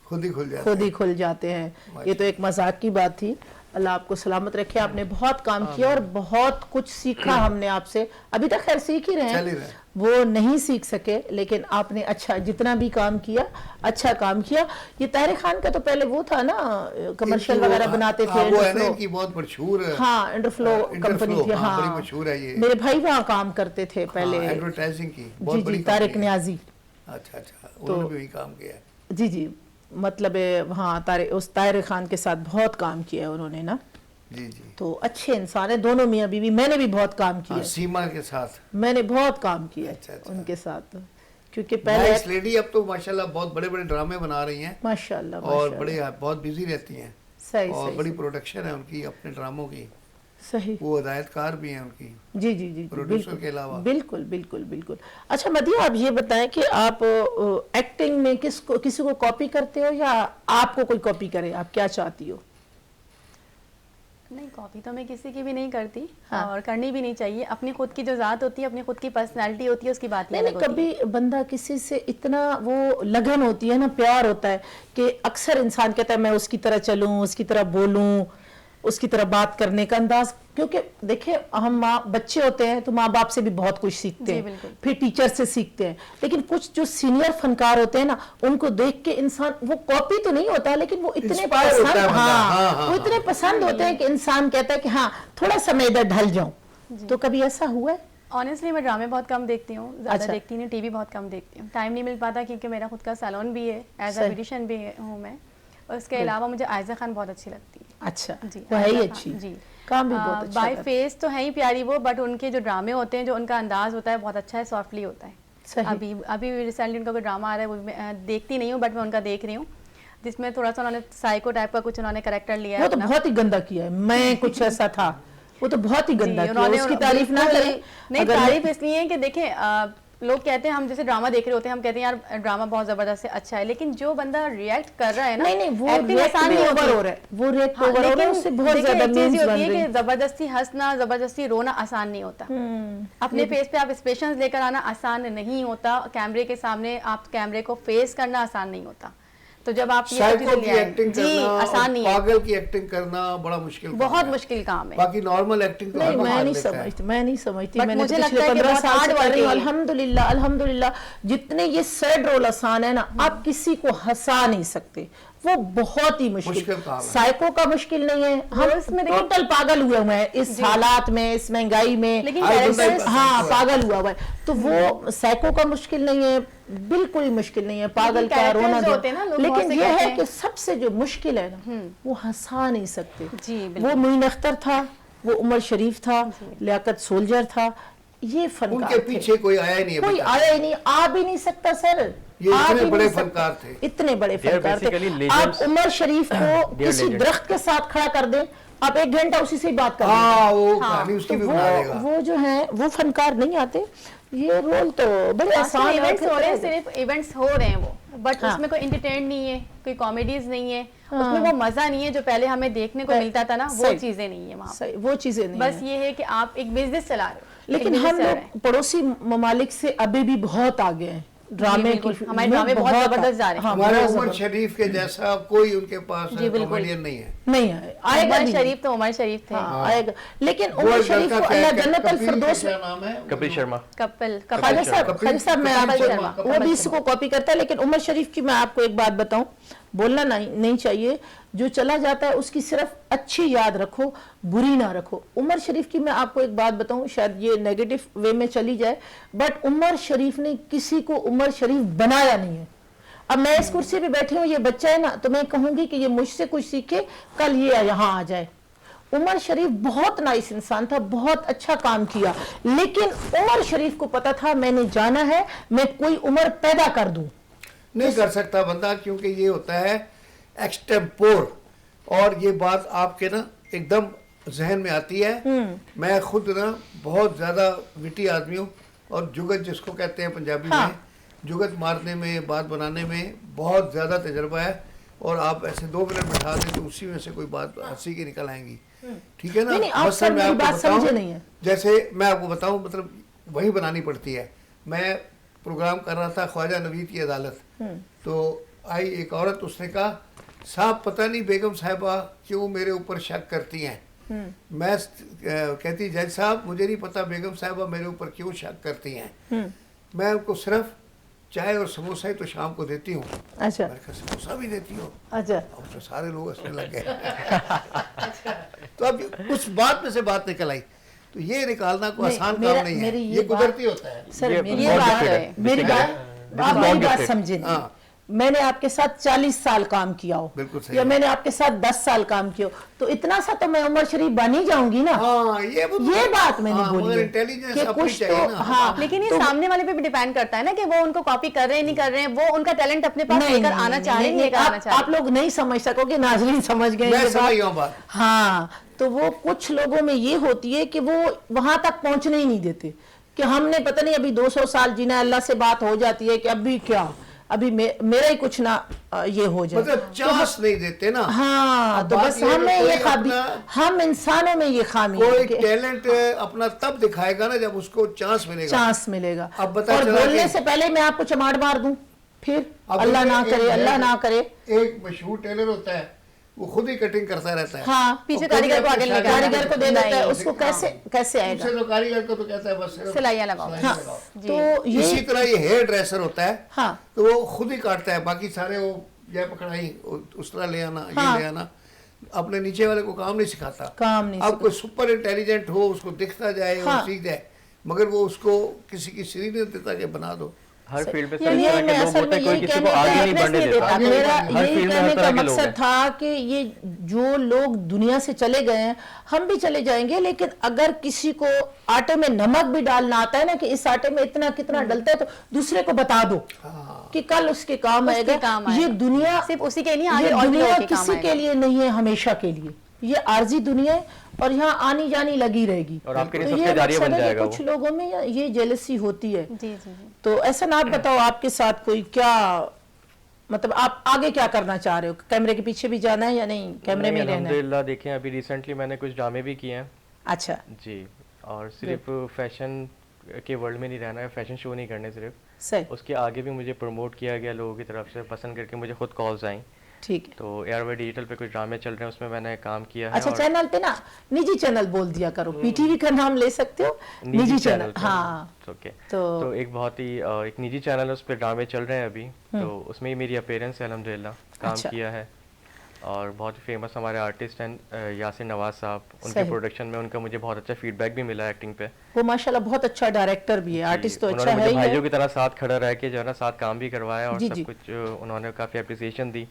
खुद ही खुल जाते खुद ही खुल जाते हैं। ये तो एक मजाक की बात थी। अल्लाह आपको सलामत रखे। आपने बहुत काम किया और बहुत कुछ सीखा हमने आपसे, अभी तक खैर सीख ही रहे चल ही हैं, रहे हैं। वो नहीं सीख सके, लेकिन आपने अच्छा जितना भी काम किया अच्छा काम किया। ये ताहिर खान का तो पहले वो था ना, कमर्शियल इनकी वो- वगैरह बनाते थे, हाँ, वो है ना इंटरफ्लो। इनकी बहुत मशहूर हाँ, इंटरफ्लो कंपनी थी। हाँ, हाँ, बड़ी मशहूर है ये। मेरे भाई वहाँ काम करते थे पहले। एडवर्टाइजिंग की जी बहुत बड़ी जी, तारिक कंपनी है। न्याजी। अच्छा अच्छा, उन्होंने भी वही काम किया है। जी जी, मतलब वहाँ उस ताहिर खान के साथ बहुत काम किया है उन्होंने ना, जी जी। तो अच्छे इंसान है दोनों मियाँ बीवी। मैंने भी बहुत काम किया हाँ, है, सीमा के साथ। मैंने बहुत काम किया है अच्छा, अच्छा। उनके साथ, क्योंकि पहले नाइस लेडी, अब तो माशाल्लाह बहुत बड़े बड़े ड्रामे बना रही हैं माशाल्लाह और माशाल्लाह, बड़े बहुत बिजी रहती हैं सही और सही बड़ी प्रोडक्शन है उनकी अपने ड्रामों की। सही। वो हिदायतकार भी हैं उनकी, जी जी जी, प्रोड्यूसर बिल्कुल के अलावा। बिल्कुल बिल्कुल बिल्कुल। अच्छा मदिया, आप ये बताएं कि आप एक्टिंग में किसी को कॉपी करते हो या आपको कोई कॉपी करे, आप क्या चाहती हो? नहीं, कॉपी तो मैं किसी की भी नहीं करती, हाँ। और करनी भी नहीं चाहिए। अपनी खुद की जो ज़ात होती है, अपनी खुद की पर्सनैलिटी होती है, उसकी बात ही नहीं अलग नहीं, होती है। कभी बंदा किसी से इतना वो लगन होती है ना, प्यार होता है कि अक्सर इंसान कहता है मैं उसकी तरह चलूं, उसकी तरह बोलूं, उसकी तरह बात करने का अंदाज। क्योंकि देखिए, हम बच्चे होते हैं तो माँ बाप से भी बहुत कुछ सीखते जी, हैं, बिल्कुल। फिर टीचर से सीखते हैं, लेकिन कुछ जो सीनियर फनकार होते हैं ना, उनको देख के इंसान, वो कॉपी तो नहीं होता लेकिन वो इतने Inspire होता पसंद, है बंदा। हाँ, हाँ, हाँ, वो इतने पसंद होते हैं कि इंसान कहता है कि हाँ थोड़ा सा मैं इधर ढल जाऊं। तो कभी ऐसा हुआ है? ऑनेस्टली मैं ड्रामे बहुत कम देखती हूँ, ज़्यादा अच्छा। देखती नहीं, टीवी बहुत कम देखती हूँ, टाइम नहीं मिल पाता क्योंकि मेरा खुद का सैलून भी है, एज अ सही। ब्यूटिशियन भी हूँ मैं। और उसके अलावा मुझे आयजा खान बहुत अच्छी लगती है। अच्छा, जी, वो है ही आयजा अच्छी, खान, जी। काम भी बहुत अच्छा बाय करती फेस तो है ही प्यारी वो, बट उनके जो ड्रामे होते हैं, जो उनका अंदाज होता है बहुत अच्छा है, सॉफ्टली होता है। सही। अभी अभी रिसेंटली उनका कोई ड्रामा आ रहा है, वो मैं देखती नहीं हूँ, बट मैं उनका देख रही हूँ, जिसमें थोड़ा सा उन्होंने साइको टाइप का कुछ उन्होंने करेक्टर लिया है वो तो अपना। बहुत ही गंदा किया है, मैं कुछ ऐसा था, वो तो बहुत ही गंदा जी, किया, उसकी तारीफ ना बिल्कुल- करें। नहीं, अगर तारीफ इसलिए है कि देखें, लोग कहते हैं, हम जैसे ड्रामा देख रहे होते हैं, हम कहते हैं यार ड्रामा बहुत जबरदस्त है, अच्छा है, लेकिन जो बंदा रिएक्ट कर रहा है ना, नहीं नहीं, वो acting रिएक्ट आसान भी नहीं ओवर होती। हो रहा है, वो रिएक्ट हाँ, ओवर हो रहा है, लेकिन उससे बहुत देखिए, ज्यादा एक चीज मीम्स ये बन होती है रही कि हैं। जबरदस्ती हंसना, जबरदस्ती रोना आसान नहीं होता। अपने फेस पे आप एक्सप्रेशंस लेकर आना आसान नहीं होता, कैमरे के सामने आप कैमरे को फेस करना आसान नहीं होता। तो जब आप ये सब साइको चीजें की ले आए, एक्टिंग जी, करना आसान और नहीं है, पागल की एक्टिंग करना बड़ा मुश्किल काम बहुत है। मुश्किल काम है। बाकी नॉर्मल एक्टिंग तो नहीं, हर मैं बार नहीं लेता है। समझती, मैं नहीं समझती, But मैंने मुझे तो लगता पिछले है कि 15 बहुत साल से hard कर रही हूँ, work है ये। अल्हम्दुलिल्लाह अल्हम्दुलिल्लाह। जितने ये सैड रोल आसान है ना, आप किसी को हंसा नहीं सकते, वो बहुत ही मुश्किल काम है। साइको का मुश्किल नहीं है, हम इसमें देखिए- टोटल पागल हुए हुए हैं इस हालात में, इस महंगाई में, लेकिन हर बंदा कैरेक्टर्स, ही हाँ है। पागल हुआ हुआ है, तो वो साइको का मुश्किल नहीं है, बिल्कुल ही मुश्किल नहीं है पागल का characters रोना जो धोना। होते हैं ना, लोग बहुत लेकिन से ये कहते है हैं- कि सबसे जो मुश्किल है ना, वो हंसा नहीं सकते। जी, वो बिल्कुल। मोइन अख्तर था, वो उमर शरीफ था, लियाकत सोल्जर था, ये फनकार उनके थे। पीछे कोई आया ही नहीं अभी कोई तक। आया ही नहीं, आ भी नहीं सकता सर, ये आ इतने भी बड़े नहीं सकता। फनकार थे। इतने बड़े They are फनकार थे। basically आप legends. उमर शरीफ को They are किसी legends. दरख्त के साथ खड़ा कर दें, आप 1 घंटा उसी से ही बात कर लेंगे। हाँ, वो कहानी उसकी तो भी बना देगा। वो जो है वो फनकार नहीं आते, ये रोल तो बड़े आसान है। इवेंट्स फिर हो रहे हैं, तो- सिर्फ इवेंट्स हो रहे हैं वो, बट हाँ। उसमें कोई एंटरटेन नहीं है, कोई कॉमेडीज नहीं है, हाँ। उसमें वो मजा नहीं है जो पहले हमें देखने को सही- मिलता था ना, वो सही। चीजें नहीं है वहाँ पे। सही, वो चीजें नहीं बस है। ये है कि आप एक बिजनेस चला रहे हो, लेकिन एक हम business चल रहा है। लोग पड़ोसी ममालिक से अभी भी बहुत आगे हैं ड्रामे बिल्कुल, की, हमारे ड्रामे बहुत जबरदस्त जा रहे हैं। हाँ, हमारे बहुत उमर जबरदस्त। शरीफ के जैसा कोई उनके पास जी, बिल्कुल। कॉमेडियन नहीं है। नहीं है, आएगा उमर भी शरीफ तो उमर शरीफ थे। हाँ, आएगा। लेकिन वो उमर एक शरीफ लड़का को क्या- अल्लाह क्या- जन्नत अल कपिल फिरदौस में, क्या नाम है? कपिल शर्मा। कपिल खालिद साहब, कपिल- खालिद साहब, मैं कपिल आपको, शर्मा, वो भी कपिल इसी को कॉपी करता है, लेकिन उमर शरीफ की मैं आपको एक बात बताऊं, बोलना नहीं चाहिए, जो चला जाता है उसकी सिर्फ अच्छी याद रखो, बुरी ना रखो। उमर शरीफ की मैं आपको एक बात बताऊं, शायद ये नेगेटिव वे में चली जाए, बट उमर शरीफ ने किसी को उमर शरीफ बनाया नहीं है। अब मैं इस कुर्सी पे बैठी हूँ, ये बच्चा है ना, तो मैं कहूंगी कि ये मुझसे कुछ सीखे, कल ये यहाँ आ जाए। उमर शरीफ बहुत नाइस इंसान था, बहुत अच्छा काम किया, लेकिन उमर शरीफ को पता था मैंने जाना है, मैं कोई उमर पैदा कर दूं। नहीं कर सकता बंदा, क्योंकि ये होता है एक्सटेम्पोर, और ये बात आपके ना एकदम जहन में आती है। मैं खुद ना बहुत ज़्यादा विटी आदमी हूँ, और जुगत जिसको कहते हैं पंजाबी हाँ। में, जुगत मारने में, बात बनाने में बहुत ज़्यादा तजर्बा है, और आप ऐसे 2 मिनट बैठा दें तो उसी में से कोई बात हंसी की निकल आएंगी। ठीक है ना? नहीं, नहीं, आप मसलन सर मैं मेरी आपको बात बताऊं, समझे नहीं है। जैसे मैं आपको बताऊं, मतलब वही बनानी पड़ती है। मैं प्रोग्राम कर रहा था ख्वाजा नवीद की अदालत, तो आई एक औरत, उसने कहा साहब पता नहीं बेगम साहिबा क्यों मेरे ऊपर शक करती हैं। मैं कहती जज साहब मुझे नहीं पता बेगम साहिबा मेरे ऊपर क्यों शक करती हैं। मैं उनको सिर्फ चाय और समोसा ही तो शाम को देती हूँ। अच्छा मैंने कहा समोसा भी देती हो? अच्छा अब तो सारे लोग हंसने लग गए। तो अब उस बात में से बात निकल आई। तो ये निकालना कोई नहीं, आसान मेरा- काम नहीं है, मेरी ये ये बात- कुदरती होता है। सर ये मेरी बहुत बात gifted है, है, मेरी basically। बात आप बहुत मेरी बात gifted। समझे नहीं। हाँ। मैंने आपके साथ 40 साल काम किया हो बिल्कुल सही या है। मैंने आपके साथ 10 साल काम किया हो, तो इतना सा तो मैं उमर शरीफ बन ही जाऊंगी ना। हाँ ये बात मैंने बोली मगर है इंटेलिजेंस कि अपनी कुछ चाहिए तो ना। हाँ लेकिन ये तो सामने वाले पे भी डिपेंड करता है ना कि वो उनको कॉपी कर रहे हैं नहीं कर रहे हैं, वो उनका टैलेंट अपने पास लेकर आना चाह रहे हैं लेकर आना चाह आप लोग नहीं समझ सकोगे, नाजरीन समझ गए मैं ये समझ गया हूँ बात। हाँ तो वो कुछ लोगों में ये होती है कि वो वहां तक पहुंचने ही नहीं देते कि हमने पता नहीं अभी 200 साल जीना, अल्लाह से बात हो जाती है कि अभी क्या, अभी मेरा ही कुछ ना ये हो जाए, मतलब चांस नहीं देते ना। हाँ अब तो बात बस ये है हमें कि ये कोई खामी, हम इंसानों में ये खामी है कोई कि टैलेंट अपना तब दिखाएगा ना जब उसको चांस मिलेगा। चांस मिलेगा। अब पता और चला बोलने कि- से पहले मैं आपको चमाट मार दूं, फिर अब अल्लाह ना एक- करे, एक- अल्लाह ना करे। एक मशहूर टेलर होता है, वो खुद ही कटिंग करता रहता है। हाँ पीछे और कारीगर को कभी आगे अपने लेकर आना। कारीगर को दे देता है, उसको कैसे कैसे आएगा। उससे तो कारीगर को तो कहता है बस सिर्फ सिलाइयाँ लगाओ। सिलाइयाँ हाँ लगाओ। तो इसी ये तरह ये हेयर ड्रेसर होता है, हाँ तो वो खुद ही काटता है, बाकी सारे वो यह पकड़ाई उस तरह ले आना, हाँ। ये ले आना, अपने नीचे वाले को काम नहीं सिखाता। काम नहीं अब कोई सुपर इंटेलिजेंट हो, उसको दिखता जाए हाँ। और सीख जाए, मगर वो उसको किसी की सीढ़ी नहीं देता कि बना दो। हर फील्ड पे ये सर इस तरह मैं के लोग असल होते में हैं, कोई यही किसी को कहने आगे का नहीं बढ़ने देता। आगे मेरा नहीं हर यही फील्ड में कहने हर का तरह के लोग मकसद हैं। था कि ये जो लोग दुनिया से चले गए हैं, हम भी चले जाएंगे, लेकिन अगर किसी को आटे में नमक भी डालना आता है ना कि इस आटे में इतना कितना डलता है, तो दूसरे को बता दो कि कल उसके काम उसके आएगा। काम ये आएगा। दुनिया सिर्फ उसी के नहीं, आगे ये और भी दुनिया लोगों के काम किसी के आएगा। लिए नहीं है, हमेशा के लिए ये आर्जी दुनिया है और यहाँ आनी जानी लगी रहेगी। और आपके लिए तो सबसे ये जारिया मकसद बन है कि जाएगा कुछ वो। लोगों में ये जेलसी होती है। जी जी जी। तो ऐसा ना आप बताओ, आपके साथ कोई क्या, मतलब आप आगे क्या करना चाह रहे हो, कैमरे के पीछे भी जाना है या नहीं, कैमरे में ही रहना है? अल्हम्दुलिल्लाह देखें, अभी रिसेंटली मैंने कुछ ड्रामे भी किए हैं अच्छा जी, और सिर्फ फैशन के वर्ल्ड में नहीं रहना है, फैशन शो नहीं करने सिर्फ, सही, उसके आगे भी मुझे प्रमोट किया गया लोगों की तरफ से, पसंद करके मुझे खुद कॉल्स आई। ठीक है। तो एयरवे डिजिटल पे कुछ ड्रामे चल रहे हैं, उसमें मैंने काम किया है। अच्छा और चैनल पे ना निजी चैनल बोल दिया करो, पीटीवी का नाम ले सकते हो, निजी चैनल। पे, हाँ ओके। तो- तो एक बहुत ही एक निजी चैनल है, उस पर ड्रामे चल रहे हैं अभी, तो उसमें ही मेरी अपीयरेंस है, अल्हम्दुलिल्लाह काम अच्छा। किया है। और बहुत फेमस हमारे आर्टिस्ट हैं यासिर नवाज साहब, उनके सही। प्रोडक्शन में उनका मुझे बहुत अच्छा फीडबैक भी मिला एक्टिंग पे। वो माशाल्लाह बहुत अच्छा डायरेक्टर भी है, आर्टिस्ट तो अच्छा उन्होंने है मुझे ही भाइयों है। की तरह साथ खड़ा रह के जो है ना साथ काम भी करवाया और जी, सब जी। कुछ उन्होंने काफ़ी अप्रिसिएशन दी।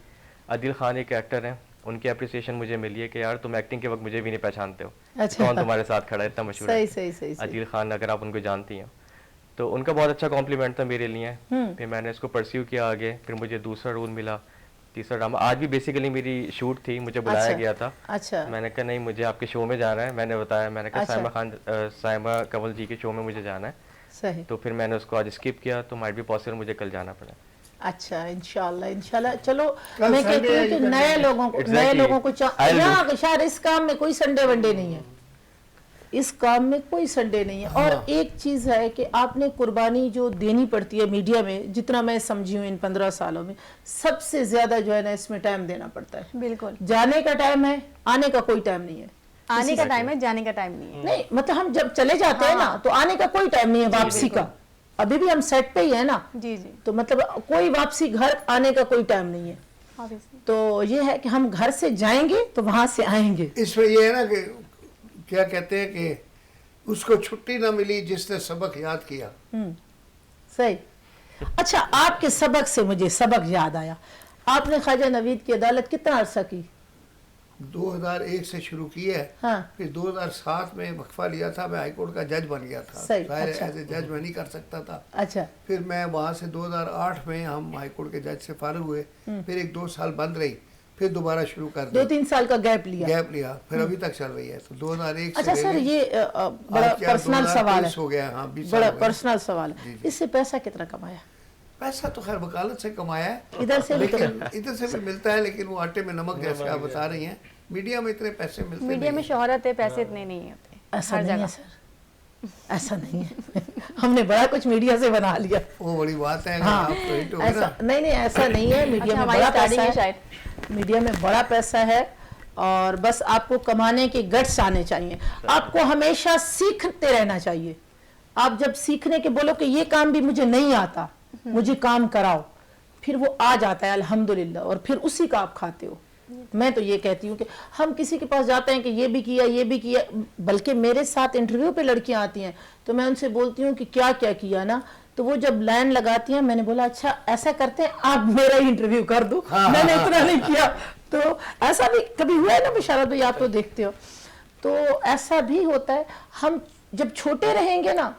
अदिल खान एक एक्टर हैं, उनकी अप्रिसिएशन मुझे मिली है कि यार तुम एक्टिंग के वक्त मुझे भी नहीं पहचानते हो, अच्छा। कौन तुम्हारे साथ खड़ा है, इतना मशहूर सही है सही सही सही। अदिल खान, अगर आप उनको जानती हैं। तो उनका बहुत अच्छा कॉम्प्लीमेंट था मेरे लिए। फिर मैंने इसको परस्यू किया आगे, फिर मुझे दूसरा रोल मिला, तीसरा ड्रामा। आज भी बेसिकली मेरी शूट थी, मुझे बुलाया अच्छा, गया था। अच्छा मैंने कहा नहीं, मुझे आपके शो में जाना है। मैंने बताया, मैंने कहा अच्छा। साइमा कंवल जी के शो में मुझे जाना है। सही। तो फिर मैंने उसको आज स्किप किया, तो माइट भी पॉसिबल मुझे कल जाना पड़ा। अच्छा इंशाल्लाह इंशाल्लाह। चलो कल मैं संडे कहती हूँ है, कि you can नए do it. लोगों को Exactly. I'll do. यहाँ शायद इस काम में कोई संडे वनडे नहीं है, इस काम में कोई संडे नहीं है। और एक चीज है कि आपने कुर्बानी जो देनी पड़ती है मीडिया में, जितना मैं समझी हूँ इन 15 सालों में, सबसे ज्यादा जो है ना इसमें टाइम देना पड़ता है। बिल्कुल, जाने का टाइम है, आने का कोई टाइम नहीं है। आने का टाइम है, जाने का टाइम नहीं है। नहीं मतलब हम जब चले जाते हैं ना तो आने का कोई टाइम नहीं है वापसी का। अभी भी हम सेट पे ही है ना, जी जी, तो मतलब कोई वापसी घर आने का कोई टाइम नहीं है। ऑब्वियसली। तो ये है कि हम घर से जाएंगे तो वहां से आएंगे। इसमें ये है ना कि क्या कहते हैं कि उसको छुट्टी ना मिली जिसने सबक याद किया। सही। अच्छा आपके सबक से मुझे सबक याद आया, आपने ख्वाजा नवीद की अदालत कितना अरसा की? 2001 से शुरू की है। हाँ फिर 2007 में वक्फा लिया था, मैं हाईकोर्ट का जज बन गया था। सही, जाहिर है, अच्छा। एज ए जज मैं नहीं कर सकता था। अच्छा फिर मैं वहाँ से 2008 में हम हाईकोर्ट के जज से फारिग हुए। फिर 1-2 साल बंद रही, फिर दोबारा शुरू कर दी, 2-3 साल का गैप लिया। गैप लिया, फिर अभी तक चल रही है। तो 2001 अच्छा से सर लेके ये बड़ा आज क्या पर्सनल सवाल 2023 है, हो गया। हाँ 20 बड़ा साल हो गए। पर्सनल सवाल जी, है। जी। इससे पैसा कितना कमाया? पैसा तो खैर वकालत से कमाया है, इधर से भी लेकिन इधर से भी मिलता है, लेकिन वो आटे में नमक जैसे आप बता रही हैं। मीडिया में इतने पैसे मिलते मीडिया में नहीं। शोहरत है, पैसे इतने नहीं होते ऐसा हर नहीं है जगह। सर, ऐसा नहीं है हमने बड़ा कुछ मीडिया से बना लिया। वो बड़ी बात है, अगर हाँ, आप तो हिट हो गए ऐसा ना। नहीं ऐसा नहीं है। मीडिया अच्छा, में हमारी बड़ा स्टार्टिंग पैसा है है, शायद। मीडिया में बड़ा पैसा है और बस आपको कमाने के गट्स आने चाहिए। आपको हमेशा सीखते रहना चाहिए। आप जब सीखने के बोलो कि ये काम भी मुझे नहीं आता, मुझे काम कराओ, फिर वो आ जाता है अल्हम्दुलिल्लाह, और फिर उसी का आप खाते हो। मैं तो ये कहती हूँ कि हम किसी के पास जाते हैं कि ये भी किया, बल्कि मेरे साथ इंटरव्यू पे लड़कियां आती हैं तो मैं उनसे बोलती हूँ कि क्या क्या किया ना, तो वो जब लाइन लगाती हैं मैंने बोला अच्छा ऐसा करते हैं आप मेरा ही इंटरव्यू कर दो, मैंने इतना नहीं किया। तो ऐसा भी कभी हुआ है ना बिशारत भाई, आप तो देखते हो, तो ऐसा भी होता है। हम जब छोटे रहेंगे ना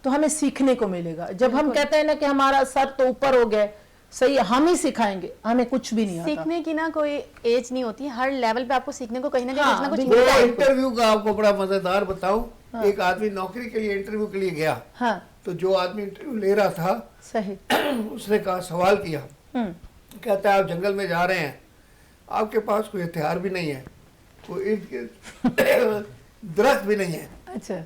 तो हमें सीखने को मिलेगा। जब हम कहते हैं ना कि हमारा सर तो ऊपर हो गया, सही है, हम ही सिखाएंगे, हमें कुछ भी नहीं आता। सीखने की ना कोई एज नहीं होती, हर लेवल पे आपको सीखने को कहीं ना कहीं हाँ, कुछ ना कुछ बिल्कुल। मिलता वो है। इंटरव्यू का आपको बड़ा मजेदार बताऊं। एक आदमी नौकरी के लिए इंटरव्यू के लिए गया, हाँ तो जो आदमी इंटरव्यू ले रहा था सही। उसने कहा, सवाल किया, कहता है आप जंगल में जा रहे हैं, आपके पास कोई हथियार भी नहीं है, कोई इर्द गिर्द दरख्त भी नहीं है, अच्छा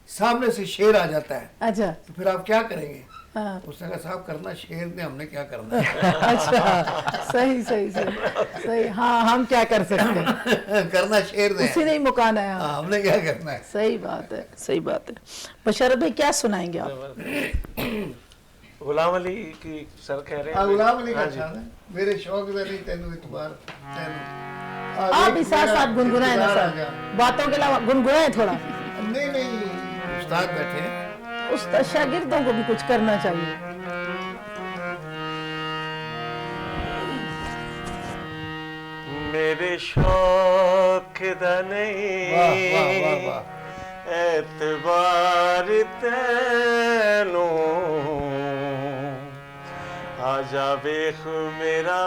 सामने से शेर आ जाता है, अच्छा तो फिर आप क्या करेंगे? हाँ उसने कहा साहब करना शेर ने, हमने क्या करना है? अच्छा सही सही सही सही। हाँ हम क्या कर सकते हैं, करना शेर ने उसी है। ने ही मुकाना है। हाँ, हाँ, हमने क्या करना है? सही बात है, सही बात है। बशरत भाई क्या सुनाएंगे आप? गुलाम अली की सर कह रहे हाँ, हैं। गुलाम अली का हाँ जी। ख्याल है, मेरे शौक में नहीं तेनू इतबार तेनू। आप भी साथ साथ गुनगुनाए ना इक़्तिदार आ सर, गया। बातों के अलावा गुनगुनाए थोड़ा। नहीं उस्ताद बैठे हैं। उस शागिर्दों को भी कुछ करना चाहिए। मेरे शौक दा वाह वाह वाह नहीं वाह। एतबार तैनू आजा वेख मेरा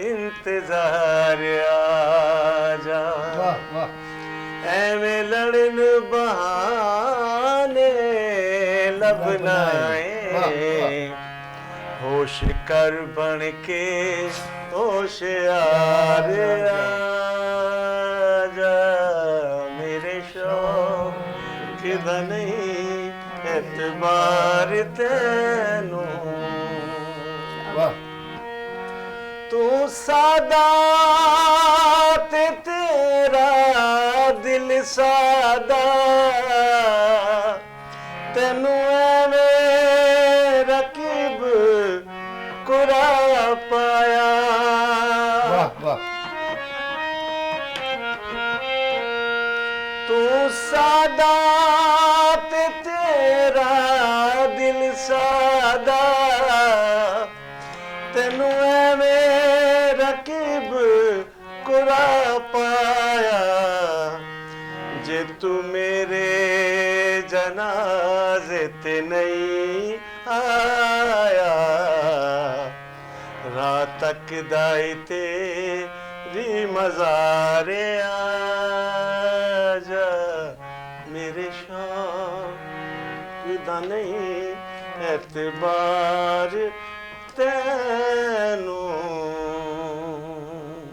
इंतजार आजा वाह वाह। एवें लड़न बहाने लब वाह, नाए होश कर बन के होशियार आजा मेरे शौक दा नहीं एतबार तैनू वाह। तू सादा ते तेरा दिल सादा तेनू एवें रकीब कुरा पाया वाह वाह। तू सादा ते तेरा दिल सादा तेनू एवें रकीब कुरा पाया जे तू मेरे जनाजे ते नहीं आया रात तक दाई तेरी मज़ारे आजा मेरे शौक दा नहीं एतबार तैनू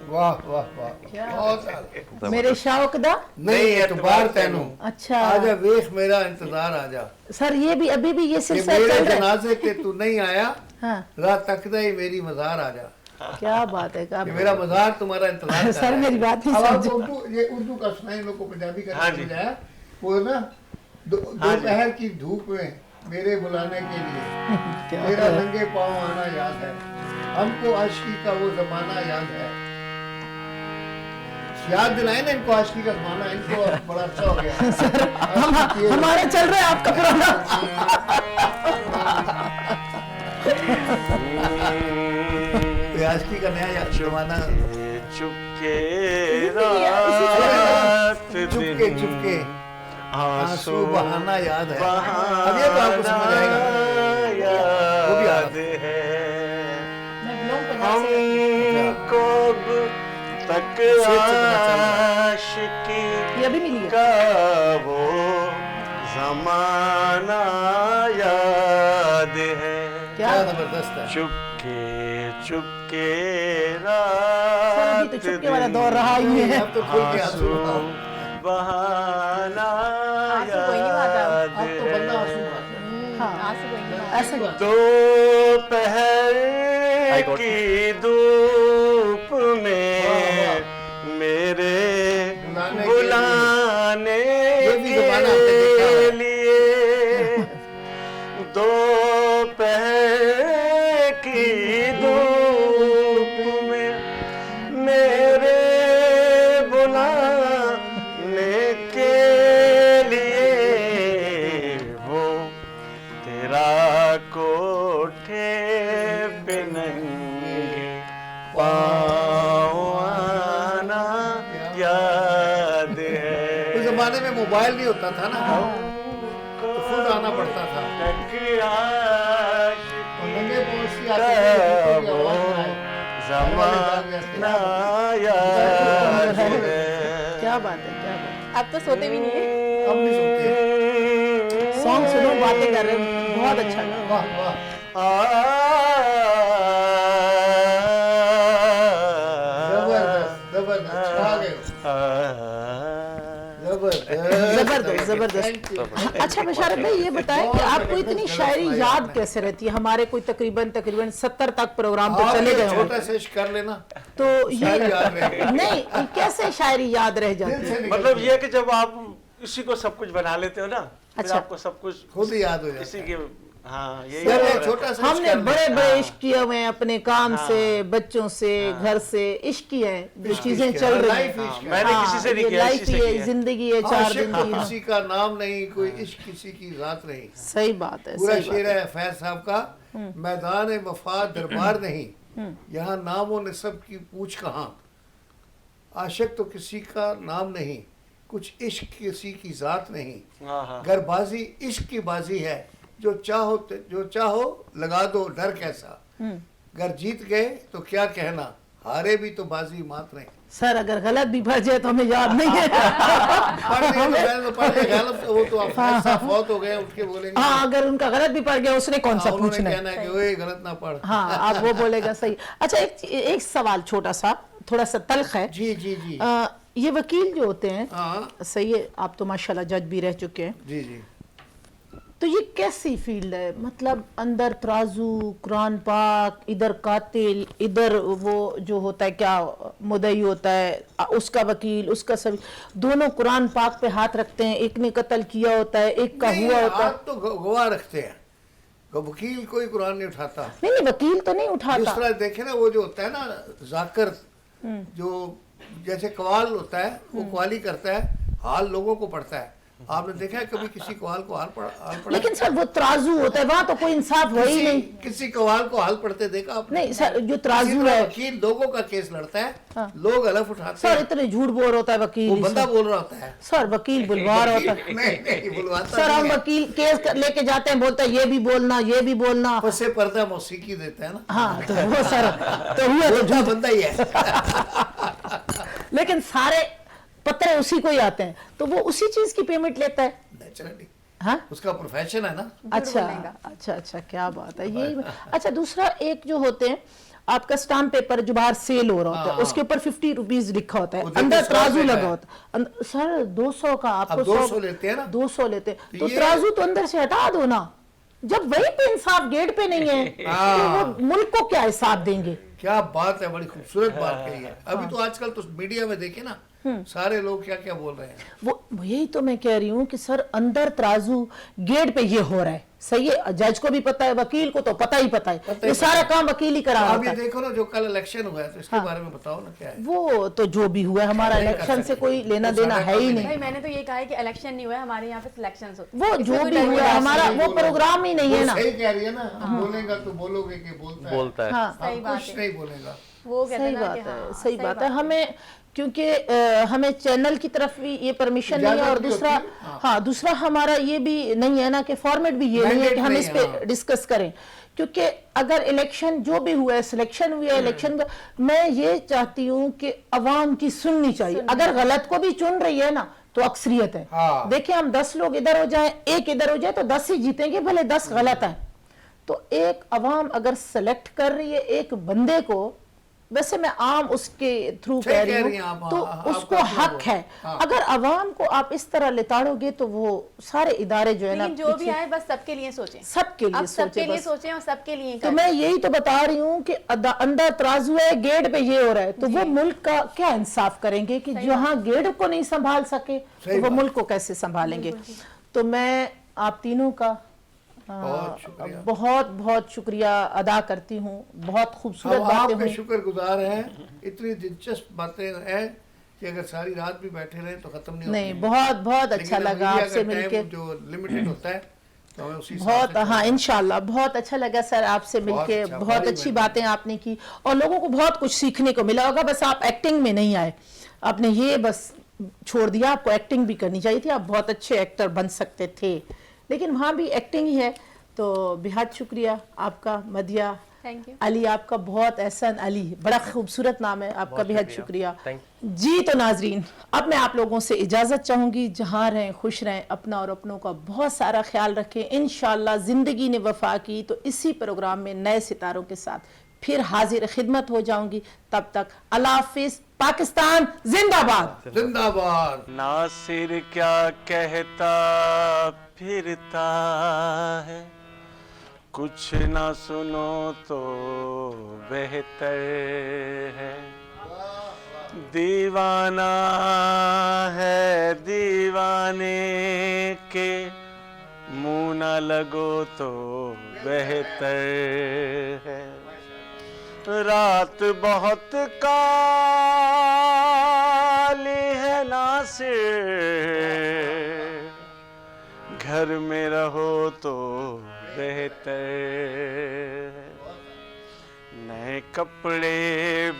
वाह वाह वाह। बहुत सारा। मेरे शौक दा नहीं एतबार तैनू अच्छा आजा वेख मेरा इंतजार आजा सर, ये भी अभी भी ये कि सिलसिला मेरे चल रहा है। जनाजे के तू नहीं आया, हाँ रात तकदा ही मेरी मजार आजा, क्या बात है, क्या कि बात मेरा मजार तुम्हारा इंतजार कर सर, रहा है। मेरी बात नहीं अब आप समझे। उर्दू, ये उर्दू का सुनाए, लोग को पंजाबी का हाँ नहीं जी। समझाया। वो ना दोपहर की धूप में मेरे बुलाने के लिए क्या मेरा है? नंगे पाँव आना याद है, हमको आशिकी का वो जमाना याद है। याद दिलाए ना इनको आशिकी का जमाना, इनको बड़ा अच्छा हो गया। आशिकी के- हमारा चल रहा है आपका पुराना। कोई आशिकी का नया जमाना। चुपके चुपके चुपके आंसू बहाना याद है। अब ये तो आपको समझ आएगा। वो भी आ याद रहा है मैं हमको अब तक आशिकी ये अभी मिली है। का वो जमाना याद है क्या क्या जबरदस्त है। चुपके चुपके सर, अभी तो चुपके वाला दौर रहा ही है। अब तो खुल के आंसू बहाना आंसू कोई नहीं ऐसा दोपहर High court. की धूप में मेरे बुलाने ये भी जमाना आपने देखा के है। लिए दोपहर की धूप में मेरे बुलाने के लिए वो तेरा कोठे पे नंगे पाँव आना याद है। उस जमाने में मोबाइल नहीं होता था ना, तो खुद आना पड़ता था। और नंगे पाँव सी आते थे, बिल्कुल भी आवाज ना आए। जमाना याद है। क्या बात है, क्या बात है। अब तो सोते भी नहीं है। अब नहीं सुनते। सॉन्ग सुनो, बातें कर रहे हो, बहुत अच्छा लगा। वाह वाह। जबरदस्त जबरदस्त, छा गए हो। जबरदस्त जबरदस्त। अच्छा बशारत भाई, ये बताएं कि आपको इतनी शायरी याद कैसे रहती है? हमारे कोई तकरीबन 70 तक प्रोग्राम तो चले गए छोटा होंगे, सा इश्क कर लेना, तो ये शायरी याद रहेगी। नहीं, कैसे शायरी याद रह जाती है? मतलब ये कि जब आप इसी को सब कुछ बना लेते हो ना, फिर अच्छा। आपको सब कुछ खुद ही याद हो जाता इसी है। के, हाँ यही यार, होता ये है। छोटा सा इश्क हमने कर बड़े लेना। बड़े इश्क किए हुए हैं, अपने काम से, बच्चों से, घर से इश्क किए हैं, जो चीजें चल रही लाइफ हैं। इश्क है। मैंने किसी से नहीं ये किया, लाइफ इसी से ही है, किया। जिंदगी है, 4 दिन आशिक की है। किसी का नाम नहीं, कोई इश्क किसी की जात नहीं। सही बात है, पूरा सही बात शेर है। है फैज साहब का, मैदान मफाद दरबार नहीं, यहाँ नामो नसब की पूछ कहाँ। आशिक तो किसी का नाम नहीं, कुछ इश्क किसी की जात नहीं। हाँ हाँ गरबाजी इश्क की बाजी है, जो चाहो लगा दो, डर कैसा। अगर जीत गए तो क्या कहना, हारे भी तो बाजी मात नहीं। सर अगर गलत भी भर जाए तो हमें याद नहीं है। वो तो आप फैज साहब फौत हो गए, उठ के बोलेंगे। हाँ, अगर उनका गलत भी पड़ गया, उसने कौन सा उन्होंने पूछना है? कहना है कि ओए गलत ना पढ़। हाँ, आप वो बोलेगा, सही। अच्छा, एक सवाल छोटा सा, थोड़ा सा तल्ख है। जी जी जी। ये वकील जो होते हैं, हाँ सही है, आप तो माशाल्लाह जज भी रह चुके हैं, जी जी। तो ये कैसी फील्ड है? मतलब अंदर तराजू, कुरान पाक, इधर कातिल, इधर वो जो होता है क्या मुदई होता है, उसका वकील, उसका सभी, दोनों कुरान पाक पे हाथ रखते हैं। एक ने कत्ल किया होता है, एक का नहीं, हुआ होता है। हाथ तो गवाह रखते हैं, वकील कोई कुरान नहीं उठाता। नहीं, वकील तो नहीं जिस उठाता। तरह देखे ना, वो जो होता है ना जाकर, जो जैसे कवाल होता है, वो कवाली करता है, हाल लोगों को पढ़ता है। आपने देखा है कभी किसी कवाल को हाल पढ़ा? लेकिन सर वो तराजू होता है, वहां तो कोई इंसाफ है ही नहीं। किसी कवाल को हाल पढ़ते देखा आपने? नहीं सर, जो इसी तराजू तरह है, वकील लोगों का केस लड़ता है, हाँ। लोग अलग उठाते सर हैं, इतने झूठ बोल होता है वकील। वो ही बंदा सर। बोल रहा होता है। सर वकील बुलवा रहा होता है। नहीं बुलवाता सर हम नहीं है। वकील केस लेके जाते हैं, बोलता है ये भी बोलना, ये भी बोलना। पसे पर्दा मौसीकी देता है ना, हाँ, तो वो सर तो हुआ वो तो झूठा बंदा ही है। लेकिन सारे पत्रे उसी को ही आते हैं, तो वो उसी चीज की पेमेंट लेता है। नेचुरली हाँ, उसका प्रोफेशन है ना। अच्छा अच्छा अच्छा, क्या बात है ये। अच्छा, दूसरा एक जो होते हैं आपका स्टाम्प पेपर जो बाहर सेल हो रहा होता है, हाँ। उसके ऊपर 50 रुपीज लिखा होता है, वो देखो अंदर 100 तराजू रुपए का लगा है। होता है। सर 200 का आपको अब 200 लेते हैं ना। 200 लेते हैं, तो तो ये- तराजू तो अंदर से हटा दो ना। जब वही पे इंसाफ गेट पे नहीं है, तो वो मुल्क को क्या हिसाब देंगे? क्या बात है, बड़ी खूबसूरत बात कही है। अभी तो आजकल तो मीडिया में देखे ना, सारे लोग क्या क्या बोल रहे हैं। वो यही तो मैं कह रही हूँ कि सर अंदर तराजू गेट पे ये हो रहा है, सही है, जज को भी पता है, वकील को तो पता ही है, ये सारा काम वकील ही करा अब रहा ये है। देखो ना, जो कल इलेक्शन हुआ है, तो इसके बारे में बताओ ना क्या है। वो तो जो भी हुआ है, हमारा नहीं कर इलेक्शन से सकते। कोई लेना वो देना सारा है ही काम नहीं। भाई मैंने तो ये कहा है कि इलेक्शन नहीं हुआ है, हमारे यहाँ पे सिलेक्शंस होते हैं। वो इसमें जो कोई भी हुआ है, डर हमारा नहीं है। वो प्रोग्राम ही नहीं है वो ना। सही कह रही है ना, बोलेगा तो बोलोगे कि बोलता है, बोलता है। हाँ, सही अब बात कुछ है। नहीं बोलेगा। वो कहते सही हैं ना बात कि है, हाँ, सही बात है। हमें क्योंकि हमें चैनल की तरफ भी ये परमिशन नहीं है, और इजाजत भी दूसरा होती है, हाँ, दूसरा हमारा ये भी नहीं है ना कि फॉर्मेट भी ये नहीं है Mandate कि हम नहीं इस है, पे हाँ। डिस्कस करें। क्योंकि अगर इलेक्शन जो भी हुआ है, सिलेक्शन हुआ है, इलेक्शन मैं ये चाहती हूँ कि अवाम की सुननी चाहिए। अगर गलत को भी चुन रही है ना, तो अक्सरियत है। हाँ। देखिए, हम 10 लोग इधर हो जाए, एक इधर हो जाए, तो 10 ही जीतेंगे, भले 10 गलत है। तो एक अवाम अगर सेलेक्ट कर रही है एक बंदे को, वैसे मैं आम उसके थ्रू सही कह कह रही रही हैं हूँ, आप, तो हाँ, उसको आपका अपना हक वो, है। हाँ। अगर अवाम को आप इस तरह लिताड़ोगे तो वो सारे इदारे जो है ना लेकिन जो भी पीछे- आए बस सबके लिए सोचें, सबके लिए अब सबके लिए बस। सोचें और सबके लिए तो करें। मैं यही तो बता रही हूँ कि अंदर तराजू है, गेट पे ये हो रहा है, तो वो मुल्क का क्या इंसाफ करेंगे कि जहाँ गेट को नहीं संभाल सके सही तो वो बात। मुल्क को कैसे संभालेंगे। तो मैं आप तीनों का बहुत शुक्रिया। बहुत बहुत शुक्रिया अदा करती हूँ। बहुत खूबसूरत हम बातें आपके हुई। शुक्रगुजार हैं, इतनी दिलचस्प बातें हैं कि अगर सारी रात भी बैठे रहे तो खत्म नहीं नहीं, होती। बहुत बहुत लेकिन अच्छा अब लगा मीडिया आपसे का टाइम मिलके। जो लिमिटेड होता है तो हमें उसी हिसाब बहुत से चलना हाँ, है। इंशाल्लाह बहुत अच्छा लगा सर आपसे मिलके। अच्छा, बहुत बड़ी अच्छी मेहरबानी। बातें आपने की और लोगों को बहुत कुछ सीखने को मिला होगा। बस आप एक्टिंग में नहीं आए, आपने ये बस छोड़ दिया, आपको एक्टिंग भी करनी चाहिए थी, आप बहुत अच्छे एक्टर बन सकते थे, लेकिन वहाँ भी एक्टिंग ही है। तो बेहद शुक्रिया आपका। मदिया, थैंक यू। अली आपका, बहुत एहसन अली, बड़ा खूबसूरत नाम है आपका, बहुत बेहद शुक्रिया। शुक्रिया Thank जी। तो नाजरीन, अब मैं आप लोगों से इजाज़त चाहूँगी। जहाँ रहें खुश रहें, अपना और अपनों का बहुत सारा ख्याल रखें। इंशाअल्लाह ज़िंदगी ने वफा की तो इसी प्रोग्राम में नए सितारों के साथ फिर हाजिर खिदमत हो जाऊंगी। तब तक अल्लाह हाफिज़। पाकिस्तान जिंदाबाद। जिंदाबाद। नासिर क्या कहता फिरता है, कुछ ना सुनो तो बेहतर है। दीवाना है दीवाने के, मुंह ना लगो तो बेहतर है। रात बहुत काली है नासिर, घर में रहो तो बेहतर है। नए कपड़े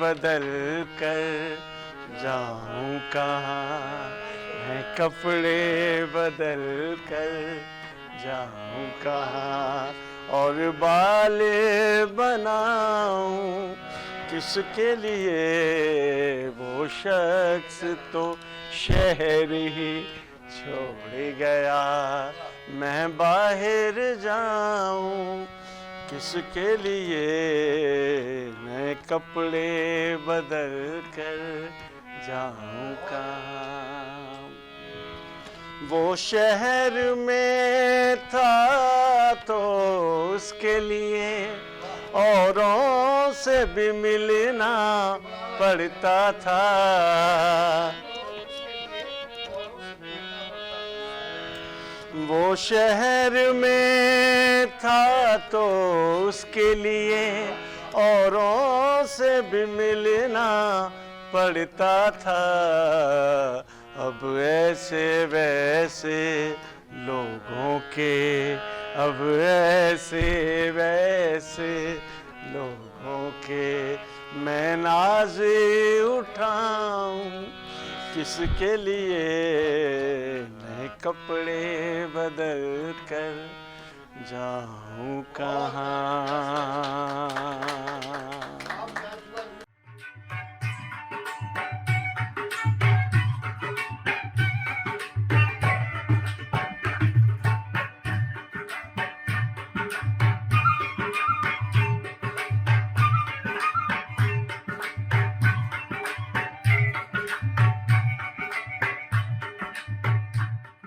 बदल कर जाऊं कहाँ, नए कपड़े बदल कर जाऊं कहाँ, और बाल बनाऊं किसके लिए, वो शख्स तो शहर ही छोड़ गया, मैं बाहर जाऊं किसके लिए, नए कपड़े बदल कर जाऊं कहाँ। वो शहर में था तो उसके लिए औरों से भी मिलना पड़ता था। वो शहर में था तो उसके लिए औरों से भी मिलना पड़ता था। अब ऐसे वैसे लोगों के, अब ऐसे वैसे लोगों के मैं नाज उठाऊं किसके लिए, नए कपड़े बदल कर जाऊं कहाँ।